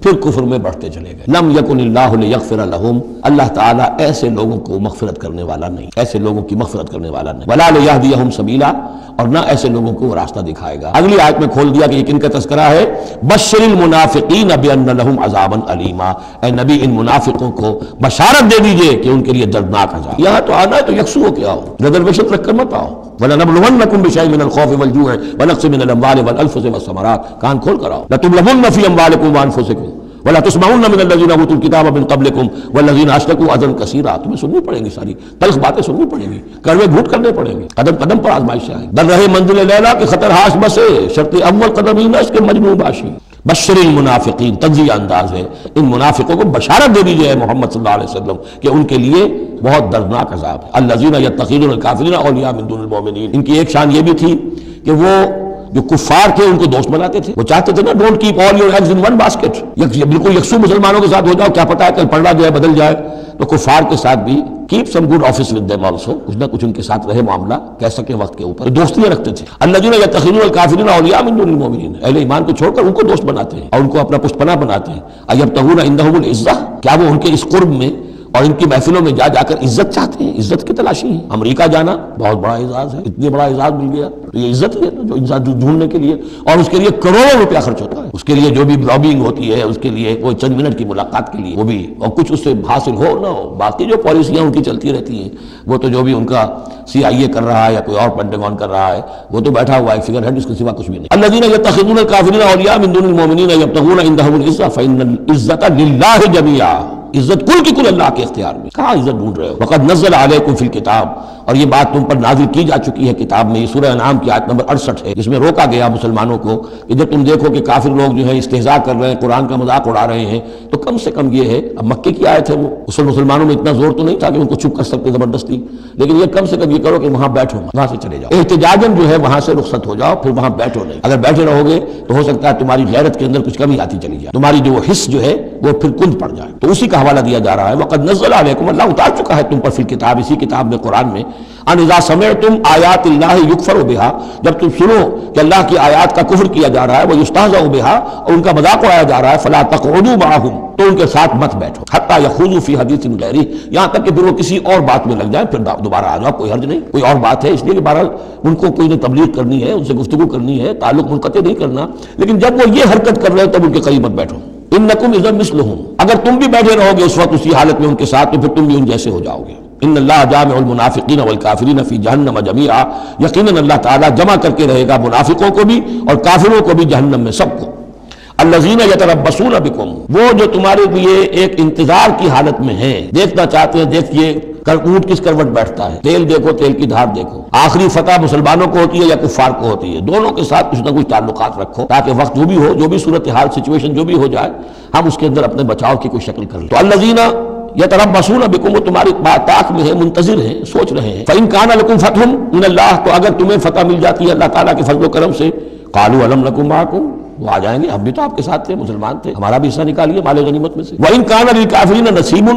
پھر کفر میں بڑھتے چلے گئے. لم یکن اللہ لیغفر لهم، اللہ تعالیٰ ایسے لوگوں کو مغفرت کرنے والا نہیں، ایسے لوگوں کی مغفرت کرنے والا نہیں. ولا لیہدیہم سبیلا، اور نہ ایسے لوگوں کو وہ راستہ دکھائے گا. اگلی آیت میں کھول دیا کہ یہ کن کا تذکرہ ہے. بشر المنافقین بان لهم عذابا الیما، اے نبی ان منافقوں کو بشارت دے دیجئے کہ ان کے لیے دردناک عذاب. یہاں تو آنا ہے تو یکسو ہو کے آؤ، ریزرویشن رکھ کر مت آؤ. وَلَنَبْلُوَنَّكُمْ بِشَيْءٍ مِّنَ الْخَوْفِ وَالْجُوعِ وَنَقْصٍ مِّنَ الْأَمْوَالِ وَالْأَنفُسِ وَالثَّمَرَاتِ، کان کھول کر آؤ. لَتُبْلَوُنَّ فِي أَمْوَالِكُمْ وَأَنفُسِكُمْ وَلَا تُسْمَعُنَّ مِنَ الَّذِينَ أُوتُوا الْكِتَابَ مِن قَبْلِكُمْ وَالَّذِينَ أَشْرَكُوا أَذًى كَثِيرًا. تمہیں سننی پڑیں گی، ساری تلخ باتیں سننی پڑیں گی، کڑوے گھونٹ کرنے پڑیں گے، قدم قدم پر آزمائشیں آئیں. در رہے منزل لیلا کے خطر ہاش بسے، شرط اول قدم ہی نہ اس کے مجنون باشی. بشر المنافقین، تنزیہ انداز ہے، ان منافقوں کو بشارت دے دیجئے محمد صلی اللہ علیہ وسلم کہ ان کے لیے بہت دردناک عذاب ہے. الذین یتخذون الکافرین اولیاء من دون المؤمنین، ان کی ایک شان یہ بھی تھی کہ وہ جو کفار تھے ان کو دوست بناتے تھے. وہ چاہتے تھے نا don't keep all your eggs in one basket, بالکل یکسو مسلمانوں کے ساتھ ہو جاؤ، کیا پتہ ہے کل پلڑا جو ہے بدل جائے. تو کفار کے ساتھ بھی keep some good office with them also, کچھ نہ کچھ ان کے ساتھ رہے معاملہ کہہ سکے وقت کے اوپر. دوستیاں رکھتے تھے. الذین یتخذون الکافرین اولیاء من دون المؤمنین، اہل ایمان کو چھوڑ کر ان کو دوست بناتے ہیں اور ان کو اپنا پشت پناہ بناتے ہیں. ایبتغون عندهم العزہ، کیا وہ ان کے اس قرب میں اور ان کی محفلوں میں جا کر عزت چاہتے ہیں؟ عزت کی تلاشی ہے. امریکہ جانا بہت بڑا اعزاز ہے، اتنی بڑا اعزاز مل گیا تو یہ عزت ہی ہے جو انسان ڈھونڈنے کے لیے، اور اس کے لیے کروڑوں روپیہ خرچ ہوتا ہے. اس کے لیے جو بھی لابینگ ہوتی ہے، اس کے لیے وہ چند منٹ کی ملاقات کے لیے وہ بھی، اور کچھ اس سے حاصل ہو نہ ہو، باقی جو پالیسیاں ان کی چلتی رہتی ہیں وہ تو جو بھی ان کا CIA کر رہا ہے یا کوئی اور پینٹاگون کر رہا ہے وہ تو بیٹھا ہوا ہے فگر ہیڈ، اس کے سوا کچھ بھی نہیں. الذین یتخذون الکافرین اولیاء من دون المؤمنین یبتغون عندهم العزہ فإن العزة للہ جمیعا، عزت کل کی کل اللہ کے اختیار میں. کہاں عزت ڈھونڈ رہے ہو؟ وقد نزل علیکم فی الکتاب، اور یہ بات تم پر نازل کی جا چکی ہے کتاب میں. یہ سورہ انعام کی آیت نمبر 68 ہے، جس میں روکا گیا مسلمانوں کو کہ جب تم دیکھو کہ کافر لوگ جو ہے استہزاء کر رہے ہیں، قرآن کا مذاق اڑا رہے ہیں، تو کم سے کم یہ ہے، اب مکے کی آیت ہے، وہ اس وقت مسلمانوں میں اتنا زور تو نہیں تھا کہ ان کو چپ کر سکتے زبردستی، لیکن یہ کم سے کم یہ کرو کہ وہاں بیٹھو، وہاں سے چلے جاؤ، احتجاجاً جو ہے وہاں سے رخصت ہو جاؤ، پھر وہاں بیٹھو نہیں. اگر بیٹھے رہو گے تو ہو سکتا ہے تمہاری غیرت کے اندر کچھ کمی آتی چلی جائے، تمہاری جو حس جو ہے وہ پھر کند پڑ جائے. تو اسی کا حوالہ دیا جا رہا ہے. وقد نزل علیکم، اللہ اتار چکا ہے تم پر فی الکتاب، اسی کتاب میں قرآن میں، ان اذا سمعتم آیات اللہ یکفر بہا، جب تم سنو کہ اللہ کی آیات کا کفر کیا جا رہا ہے، وہ یستہزأ بہا، اور ان کا مذاق اڑایا جا رہا ہے، فلا تقعدوا معهم، تو ان کے ساتھ مت بیٹھو، حتی یخوضوا فی حدیث غیرہ، یہاں تک کہ پھر وہ کسی اور بات میں لگ جائے، پھر دوبارہ آ جاؤ، کوئی حرج نہیں، کوئی اور بات ہے اس لیے کہ بہرحال ان کو کوئی تبلیغ کرنی ہے، ان سے گفتگو کرنی ہے، تعلق منقطع نہیں کرنا. لیکن جب وہ یہ حرکت کر رہے ہیں تب ان کے قریب مت بیٹھو. انکم اذا مثلہم، اگر تم بھی بیٹھے رہو گے اس وقت اسی حالت میں ان کے ساتھ، تو پھر تم بھی ان جیسے ہو جاؤ گے. ان اللہ جامع المنافقین والکافرین فی جہنم جمیعا، یقیناً اللہ تعالیٰ جمع کر کے رہے گا منافقوں کو بھی اور کافروں کو بھی جہنم میں، سب کو. الذین یتربصون بکم، وہ جو تمہارے لیے ایک انتظار کی حالت میں ہیں، دیکھنا چاہتے ہیں، دیکھیے اونٹ کس کروٹ بیٹھتا ہے، تیل دیکھو، تیل کی دھار دیکھو. آخری فتح مسلمانوں کو ہوتی ہے یا کفار کو ہوتی ہے؟ دونوں کے ساتھ کچھ نہ کچھ تعلقات رکھو تاکہ وقت جو بھی ہو، جو بھی صورتحال سچویشن جو بھی ہو جائے، ہم اس کے اندر اپنے بچاؤ کی کوئی شکل کر لیں. تو الذین یتربصون بکم، وہ تمہاری طاق میں ہے، منتظر ہیں، سوچ رہے ہیں. فإن کان لکم فتح من اللہ، تو اگر تمہیں فتح مل جاتی ہے اللہ تعالیٰ کے فضل و کرم سے، قالوا الم نکن معکم، وہ آ جائیں گے، ہم بھی تو آپ کے ساتھ تھے، مسلمان تھے، ہمارا بھی حصہ نکالیے مال غنیمت میں سے. وإن کان للکافرین نصیب،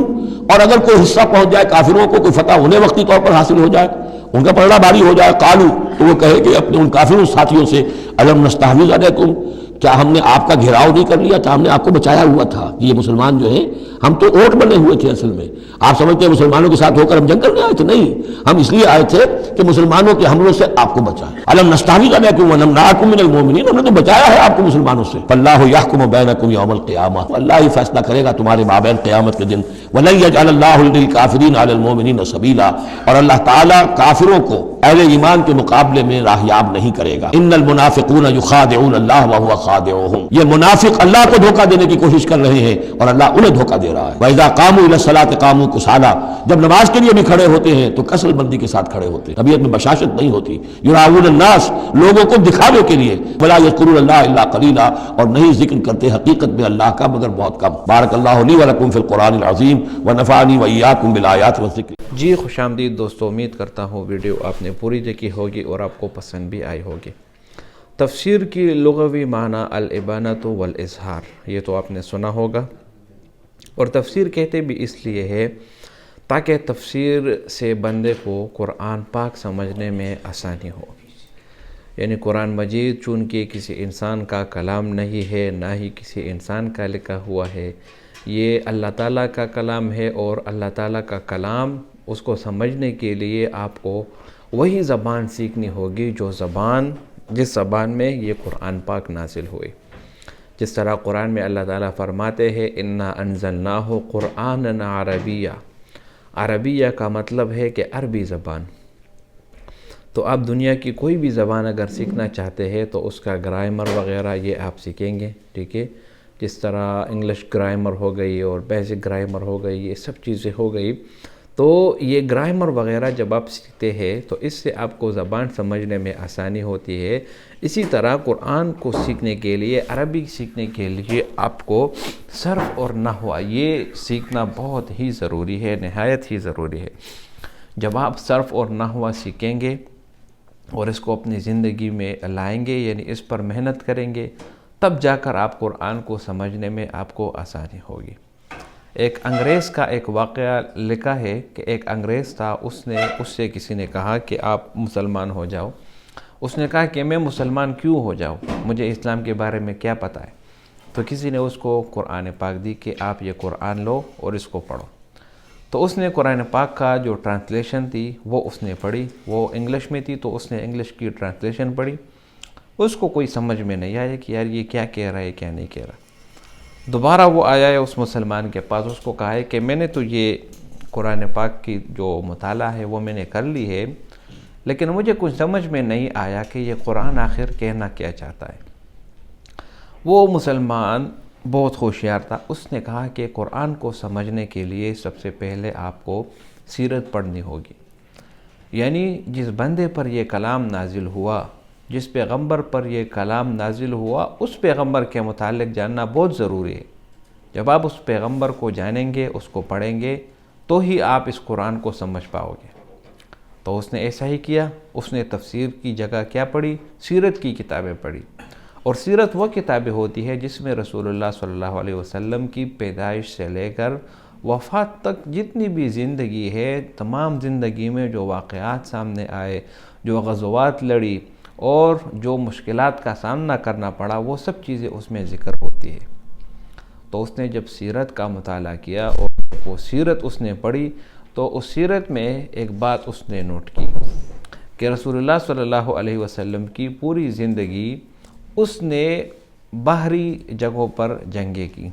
اور اگر کوئی حصہ پہنچ جائے کافروں کو، کوئی فتح انہیں وقتی طور پر حاصل ہو جائے، ان کا پلڑا بھاری ہو جائے، قالوا، تو وہ کہے کہ اپنے ان کافروں ساتھیوں سے، الم نستحوذ علیکم، کیا ہم نے آپ کا گھیراؤ نہیں کر لیا تھا، ہم نے آپ کو بچایا ہوا تھا. یہ مسلمان جو ہیں ہم تو اوٹ بنے ہوئے تھے اصل میں، آپ سمجھتے ہیں مسلمانوں کے ساتھ ہو کر ہم جنگ کرنے آئے تھے؟ نہیں، ہم اس لیے آئے تھے کہ مسلمانوں کے حملوں سے آپ کو بچائیں. الم نستحوذ علیکم ونمنعکم من المؤمنین، ہم نے تو بچایا ہے آپ کو مسلمانوں سے. فاللہ یحکم بینکم یوم القیامہ، اللہ ہی فیصلہ کرے گا تمہارے مابین قیامت کے دن. ولن یجعل اللہ للکافرین علی المؤمنین سبیلا، اور اللہ تعالیٰ کافروں کو اہل ایمان کے مقابلے میں راہیاب نہیں کرے گا. ان المنافقون یخادعون اللہ وهو خادعهم، یہ منافق اللہ کو دھوکہ دینے کی کوشش کر رہے ہیں اور اللہ انہیں دھوکہ دے رہا ہے. وَإِذَا قَامُوا إِلَى الصَّلَاةِ قَامُوا كُسَالَىٰ، جب نماز کے لیے بھی کھڑے ہوتے ہیں تو کسل بندی کے ساتھ کھڑے ہوتے ہیں، طبیعت میں بشاشت نہیں ہوتی. یراؤون الناس، لوگوں کو دکھاوے کے لیے. وَلَا يَذْكُرُونَ اللَّهَ إِلَّا قَلِيلًا، اور نہیں ذکر کرتے حقیقت میں اللہ کا مگر بہت کم. بارک اللہ لی ولکم فی القرآن العظیم ونفعنی وإیاکم بالآیات والذکر. جی خوش آمدید دوستو، امید کرتا ہوں ویڈیو آپ نے پوری دیکھی ہوگی اور آپ کو پسند بھی آئی ہوگی. تفسیر کی لغوی معنی الابانۃ والاظہار، یہ تو آپ نے سنا ہوگا، اور تفسیر کہتے بھی اس لیے ہے تاکہ تفسیر سے بندے کو قرآن پاک سمجھنے میں آسانی ہو۔ یعنی قرآن مجید چونکہ کسی انسان کا کلام نہیں ہے، نہ ہی کسی انسان کا لکھا ہوا ہے، یہ اللہ تعالیٰ کا کلام ہے، اور اللہ تعالیٰ کا کلام اس کو سمجھنے کے لیے آپ کو وہی زبان سیکھنی ہوگی جس زبان میں یہ قرآن پاک نازل ہوئے۔ جس طرح قرآن میں اللہ تعالیٰ فرماتے ہیں اِنَّا أَنزَلْنَاهُ قُرْآنًا عَرَبِيًّا، عربیہ کا مطلب ہے کہ عربی زبان۔ تو آپ دنیا کی کوئی بھی زبان اگر سیکھنا چاہتے ہیں تو اس کا گرامر وغیرہ یہ آپ سیکھیں گے، ٹھیک ہے؟ جس طرح انگلش گرامر ہو گئی اور بیسک گرامر ہو گئی، یہ سب چیزیں ہو گئی، تو یہ گرامر وغیرہ جب آپ سیکھتے ہیں تو اس سے آپ کو زبان سمجھنے میں آسانی ہوتی ہے۔ اسی طرح قرآن کو سیکھنے کے لیے، عربی سیکھنے کے لیے آپ کو صرف اور نحو یہ سیکھنا بہت ہی ضروری ہے، نہایت ہی ضروری ہے۔ جب آپ صرف اور نحو سیکھیں گے اور اس کو اپنی زندگی میں لائیں گے، یعنی اس پر محنت کریں گے، تب جا کر آپ قرآن کو سمجھنے میں آپ کو آسانی ہوگی۔ ایک انگریز کا ایک واقعہ لکھا ہے کہ ایک انگریز تھا، اس سے کسی نے کہا کہ آپ مسلمان ہو جاؤ۔ اس نے کہا کہ میں مسلمان کیوں ہو جاؤں، مجھے اسلام کے بارے میں کیا پتہ ہے؟ تو کسی نے اس کو قرآن پاک دی کہ آپ یہ قرآن لو اور اس کو پڑھو۔ تو اس نے قرآن پاک کا جو ٹرانسلیشن تھی وہ اس نے پڑھی، وہ انگلش میں تھی تو اس نے انگلش کی ٹرانسلیشن پڑھی۔ اس کو کوئی سمجھ میں نہیں آیا کہ یار یہ کیا کہہ رہا ہے کیا نہیں کہہ رہا۔ دوبارہ وہ آیا ہے اس مسلمان کے پاس، اس کو کہا ہے کہ میں نے تو یہ قرآن پاک کی جو مطالعہ ہے وہ میں نے کر لی ہے، لیکن مجھے کچھ سمجھ میں نہیں آیا کہ یہ قرآن آخر کہنا کیا چاہتا ہے۔ وہ مسلمان بہت ہوشیار تھا، اس نے کہا کہ قرآن کو سمجھنے کے لیے سب سے پہلے آپ کو سیرت پڑھنی ہوگی، یعنی جس بندے پر یہ کلام نازل ہوا، جس پیغمبر پر یہ کلام نازل ہوا، اس پیغمبر کے متعلق جاننا بہت ضروری ہے۔ جب آپ اس پیغمبر کو جانیں گے، اس کو پڑھیں گے، تو ہی آپ اس قرآن کو سمجھ پاؤ گے۔ تو اس نے ایسا ہی کیا، اس نے تفسیر کی جگہ کیا پڑھی؟ سیرت کی کتابیں پڑھی۔ اور سیرت وہ کتابیں ہوتی ہے جس میں رسول اللہ صلی اللہ علیہ وسلم کی پیدائش سے لے کر وفات تک جتنی بھی زندگی ہے، تمام زندگی میں جو واقعات سامنے آئے، جو غزوات لڑی اور جو مشکلات کا سامنا کرنا پڑا، وہ سب چیزیں اس میں ذکر ہوتی ہے۔ تو اس نے جب سیرت کا مطالعہ کیا اور وہ سیرت اس نے پڑھی، تو اس سیرت میں ایک بات اس نے نوٹ کی کہ رسول اللہ صلی اللہ علیہ وسلم کی پوری زندگی اس نے باہری جگہوں پر جنگیں کی،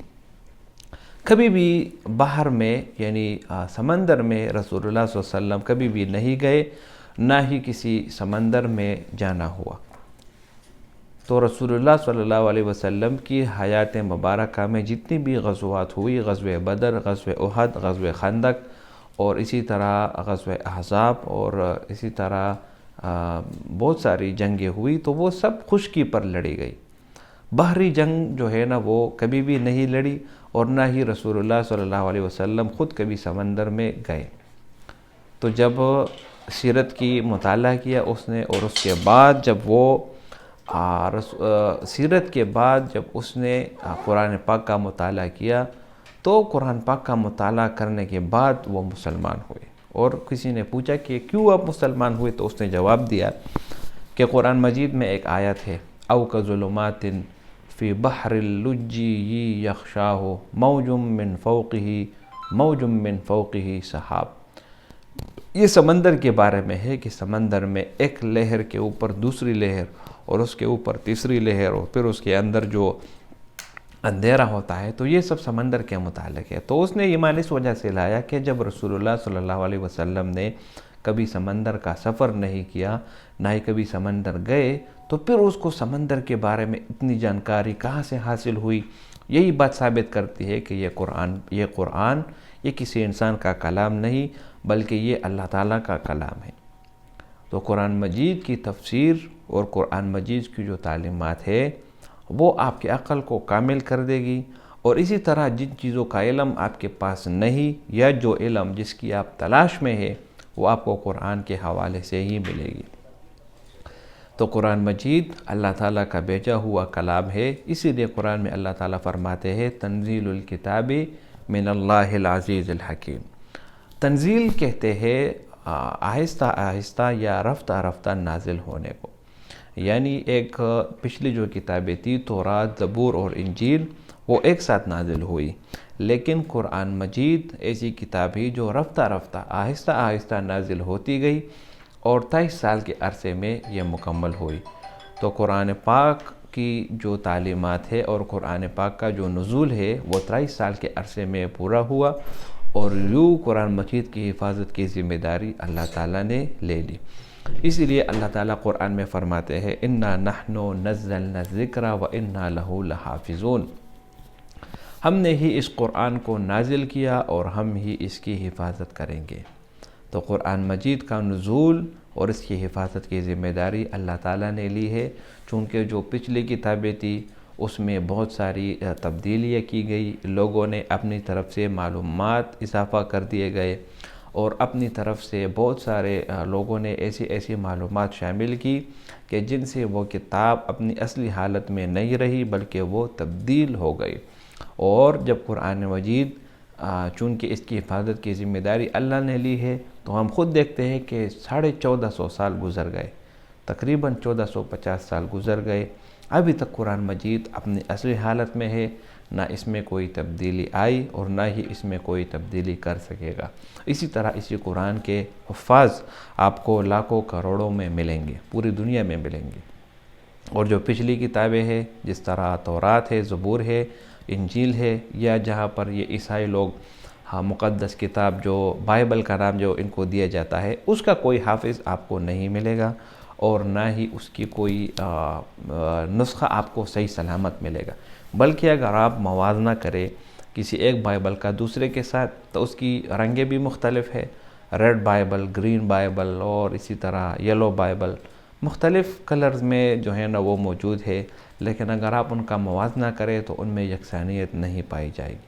کبھی بھی باہر میں یعنی سمندر میں رسول اللہ صلی اللہ علیہ وسلم کبھی بھی نہیں گئے، نہ ہی کسی سمندر میں جانا ہوا۔ تو رسول اللہ صلی اللہ علیہ وسلم کی حیات مبارکہ میں جتنی بھی غزوات ہوئی، غزوہ بدر، غزوہ احد، غزوہ خندق، اور اسی طرح غزوہ احزاب، اور اسی طرح بہت ساری جنگیں ہوئی، تو وہ سب خشکی پر لڑی گئی۔ بحری جنگ جو ہے نا وہ کبھی بھی نہیں لڑی، اور نہ ہی رسول اللہ صلی اللہ علیہ وسلم خود کبھی سمندر میں گئے۔ تو جب سیرت کی مطالعہ کیا اس نے، اور اس کے بعد جب وہ سیرت کے بعد جب اس نے قرآن پاک کا مطالعہ کیا، تو قرآن پاک کا مطالعہ کرنے کے بعد وہ مسلمان ہوئے۔ اور کسی نے پوچھا کہ کیوں آپ مسلمان ہوئے، تو اس نے جواب دیا کہ قرآن مجید میں ایک آیت ہے، او کظلمات فی بحر اللجی یغشاہ موج من فوقہ سحاب۔ یہ سمندر کے بارے میں ہے کہ سمندر میں ایک لہر کے اوپر دوسری لہر، اور اس کے اوپر تیسری لہر، اور پھر اس کے اندر جو اندھیرا ہوتا ہے، تو یہ سب سمندر کے متعلق ہے۔ تو اس نے ایمان اس وجہ سے لایا کہ جب رسول اللہ صلی اللہ علیہ وسلم نے کبھی سمندر کا سفر نہیں کیا، نہ ہی کبھی سمندر گئے، تو پھر اس کو سمندر کے بارے میں اتنی جانکاری کہاں سے حاصل ہوئی؟ یہی بات ثابت کرتی ہے کہ یہ قرآن یہ کسی انسان کا کلام نہیں، بلکہ یہ اللہ تعالیٰ کا کلام ہے۔ تو قرآن مجید کی تفسیر اور قرآن مجید کی جو تعلیمات ہے وہ آپ کے عقل کو کامل کر دے گی، اور اسی طرح جن چیزوں کا علم آپ کے پاس نہیں، یا جو علم جس کی آپ تلاش میں ہے، وہ آپ کو قرآن کے حوالے سے ہی ملے گی۔ تو قرآن مجید اللہ تعالیٰ کا بھیجا ہوا کلام ہے، اسی لیے قرآن میں اللہ تعالیٰ فرماتے ہیں تنزیل الکتاب من اللہ العزیز الحکیم۔ تنزیل کہتے ہیں آہستہ آہستہ یا رفتہ رفتہ نازل ہونے کو، یعنی ایک پچھلی جو کتابیں تھی تورات، زبور اور انجیل، وہ ایک ساتھ نازل ہوئی، لیکن قرآن مجید ایسی کتاب ہی جو رفتہ رفتہ آہستہ آہستہ نازل ہوتی گئی اور 23 سال کے عرصے میں یہ مکمل ہوئی۔ تو قرآن پاک کی جو تعلیمات ہے اور قرآن پاک کا جو نزول ہے وہ 23 سال کے عرصے میں پورا ہوا، اور یوں قرآن مجید کی حفاظت کی ذمہ داری اللہ تعالیٰ نے لے لی۔ اسی لیے اللہ تعالیٰ قرآن میں فرماتے ہیں اِنَّا نَحْنُ نَزَّلْنَا الذِّكْرَ وَإِنَّا لَهُ لَحَافِظُونَ، ہم نے ہی اس قرآن کو نازل کیا اور ہم ہی اس کی حفاظت کریں گے۔ تو قرآن مجید کا نزول اور اس کی حفاظت کی ذمہ داری اللہ تعالیٰ نے لی ہے، چونکہ جو پچھلی کتابیں تھی اس میں بہت ساری تبدیلیاں کی گئی، لوگوں نے اپنی طرف سے معلومات اضافہ کر دیے گئے، اور اپنی طرف سے بہت سارے لوگوں نے ایسی معلومات شامل کی کہ جن سے وہ کتاب اپنی اصلی حالت میں نہیں رہی بلکہ وہ تبدیل ہو گئی۔ اور جب قرآن مجید چونکہ اس کی حفاظت کی ذمہ داری اللہ نے لی ہے، تو ہم خود دیکھتے ہیں کہ 1450 سال گزر گئے، تقریباً 1450 سال گزر گئے، ابھی تک قرآن مجید اپنی اصلی حالت میں ہے، نہ اس میں کوئی تبدیلی آئی اور نہ ہی اس میں کوئی تبدیلی کر سکے گا۔ اسی طرح اسی قرآن کے حفاظ آپ کو لاکھوں کروڑوں میں ملیں گے، پوری دنیا میں ملیں گے۔ اور جو پچھلی کتابیں ہیں جس طرح تورات ہے، زبور ہے، انجیل ہے، یا جہاں پر یہ عیسائی لوگ مقدس کتاب جو بائبل کا نام جو ان کو دیا جاتا ہے، اس کا کوئی حافظ آپ کو نہیں ملے گا، اور نہ ہی اس کی کوئی نسخہ آپ کو صحیح سلامت ملے گا۔ بلکہ اگر آپ موازنہ کریں کسی ایک بائبل کا دوسرے کے ساتھ، تو اس کی رنگیں بھی مختلف ہے، ریڈ بائبل، گرین بائبل، اور اسی طرح یلو بائبل، مختلف کلرز میں جو ہے نا وہ موجود ہے، لیکن اگر آپ ان کا موازنہ کریں تو ان میں یکسانیت نہیں پائی جائے گی۔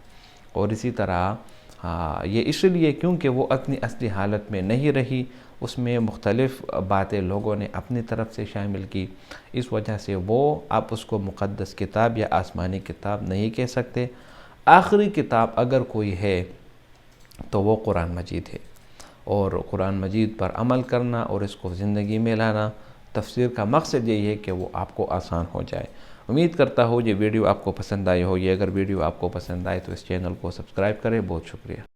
اور اسی طرح یہ اس لیے کیونکہ وہ اپنی اصلی حالت میں نہیں رہی، اس میں مختلف باتیں لوگوں نے اپنی طرف سے شامل کی، اس وجہ سے وہ آپ اس کو مقدس کتاب یا آسمانی کتاب نہیں کہہ سکتے۔ آخری کتاب اگر کوئی ہے تو وہ قرآن مجید ہے، اور قرآن مجید پر عمل کرنا اور اس کو زندگی میں لانا، تفسیر کا مقصد یہی ہے کہ وہ آپ کو آسان ہو جائے۔ امید کرتا ہوں یہ ویڈیو آپ کو پسند آئی ہوگی، اگر ویڈیو آپ کو پسند آئے تو اس چینل کو سبسکرائب کریں۔ بہت شکریہ۔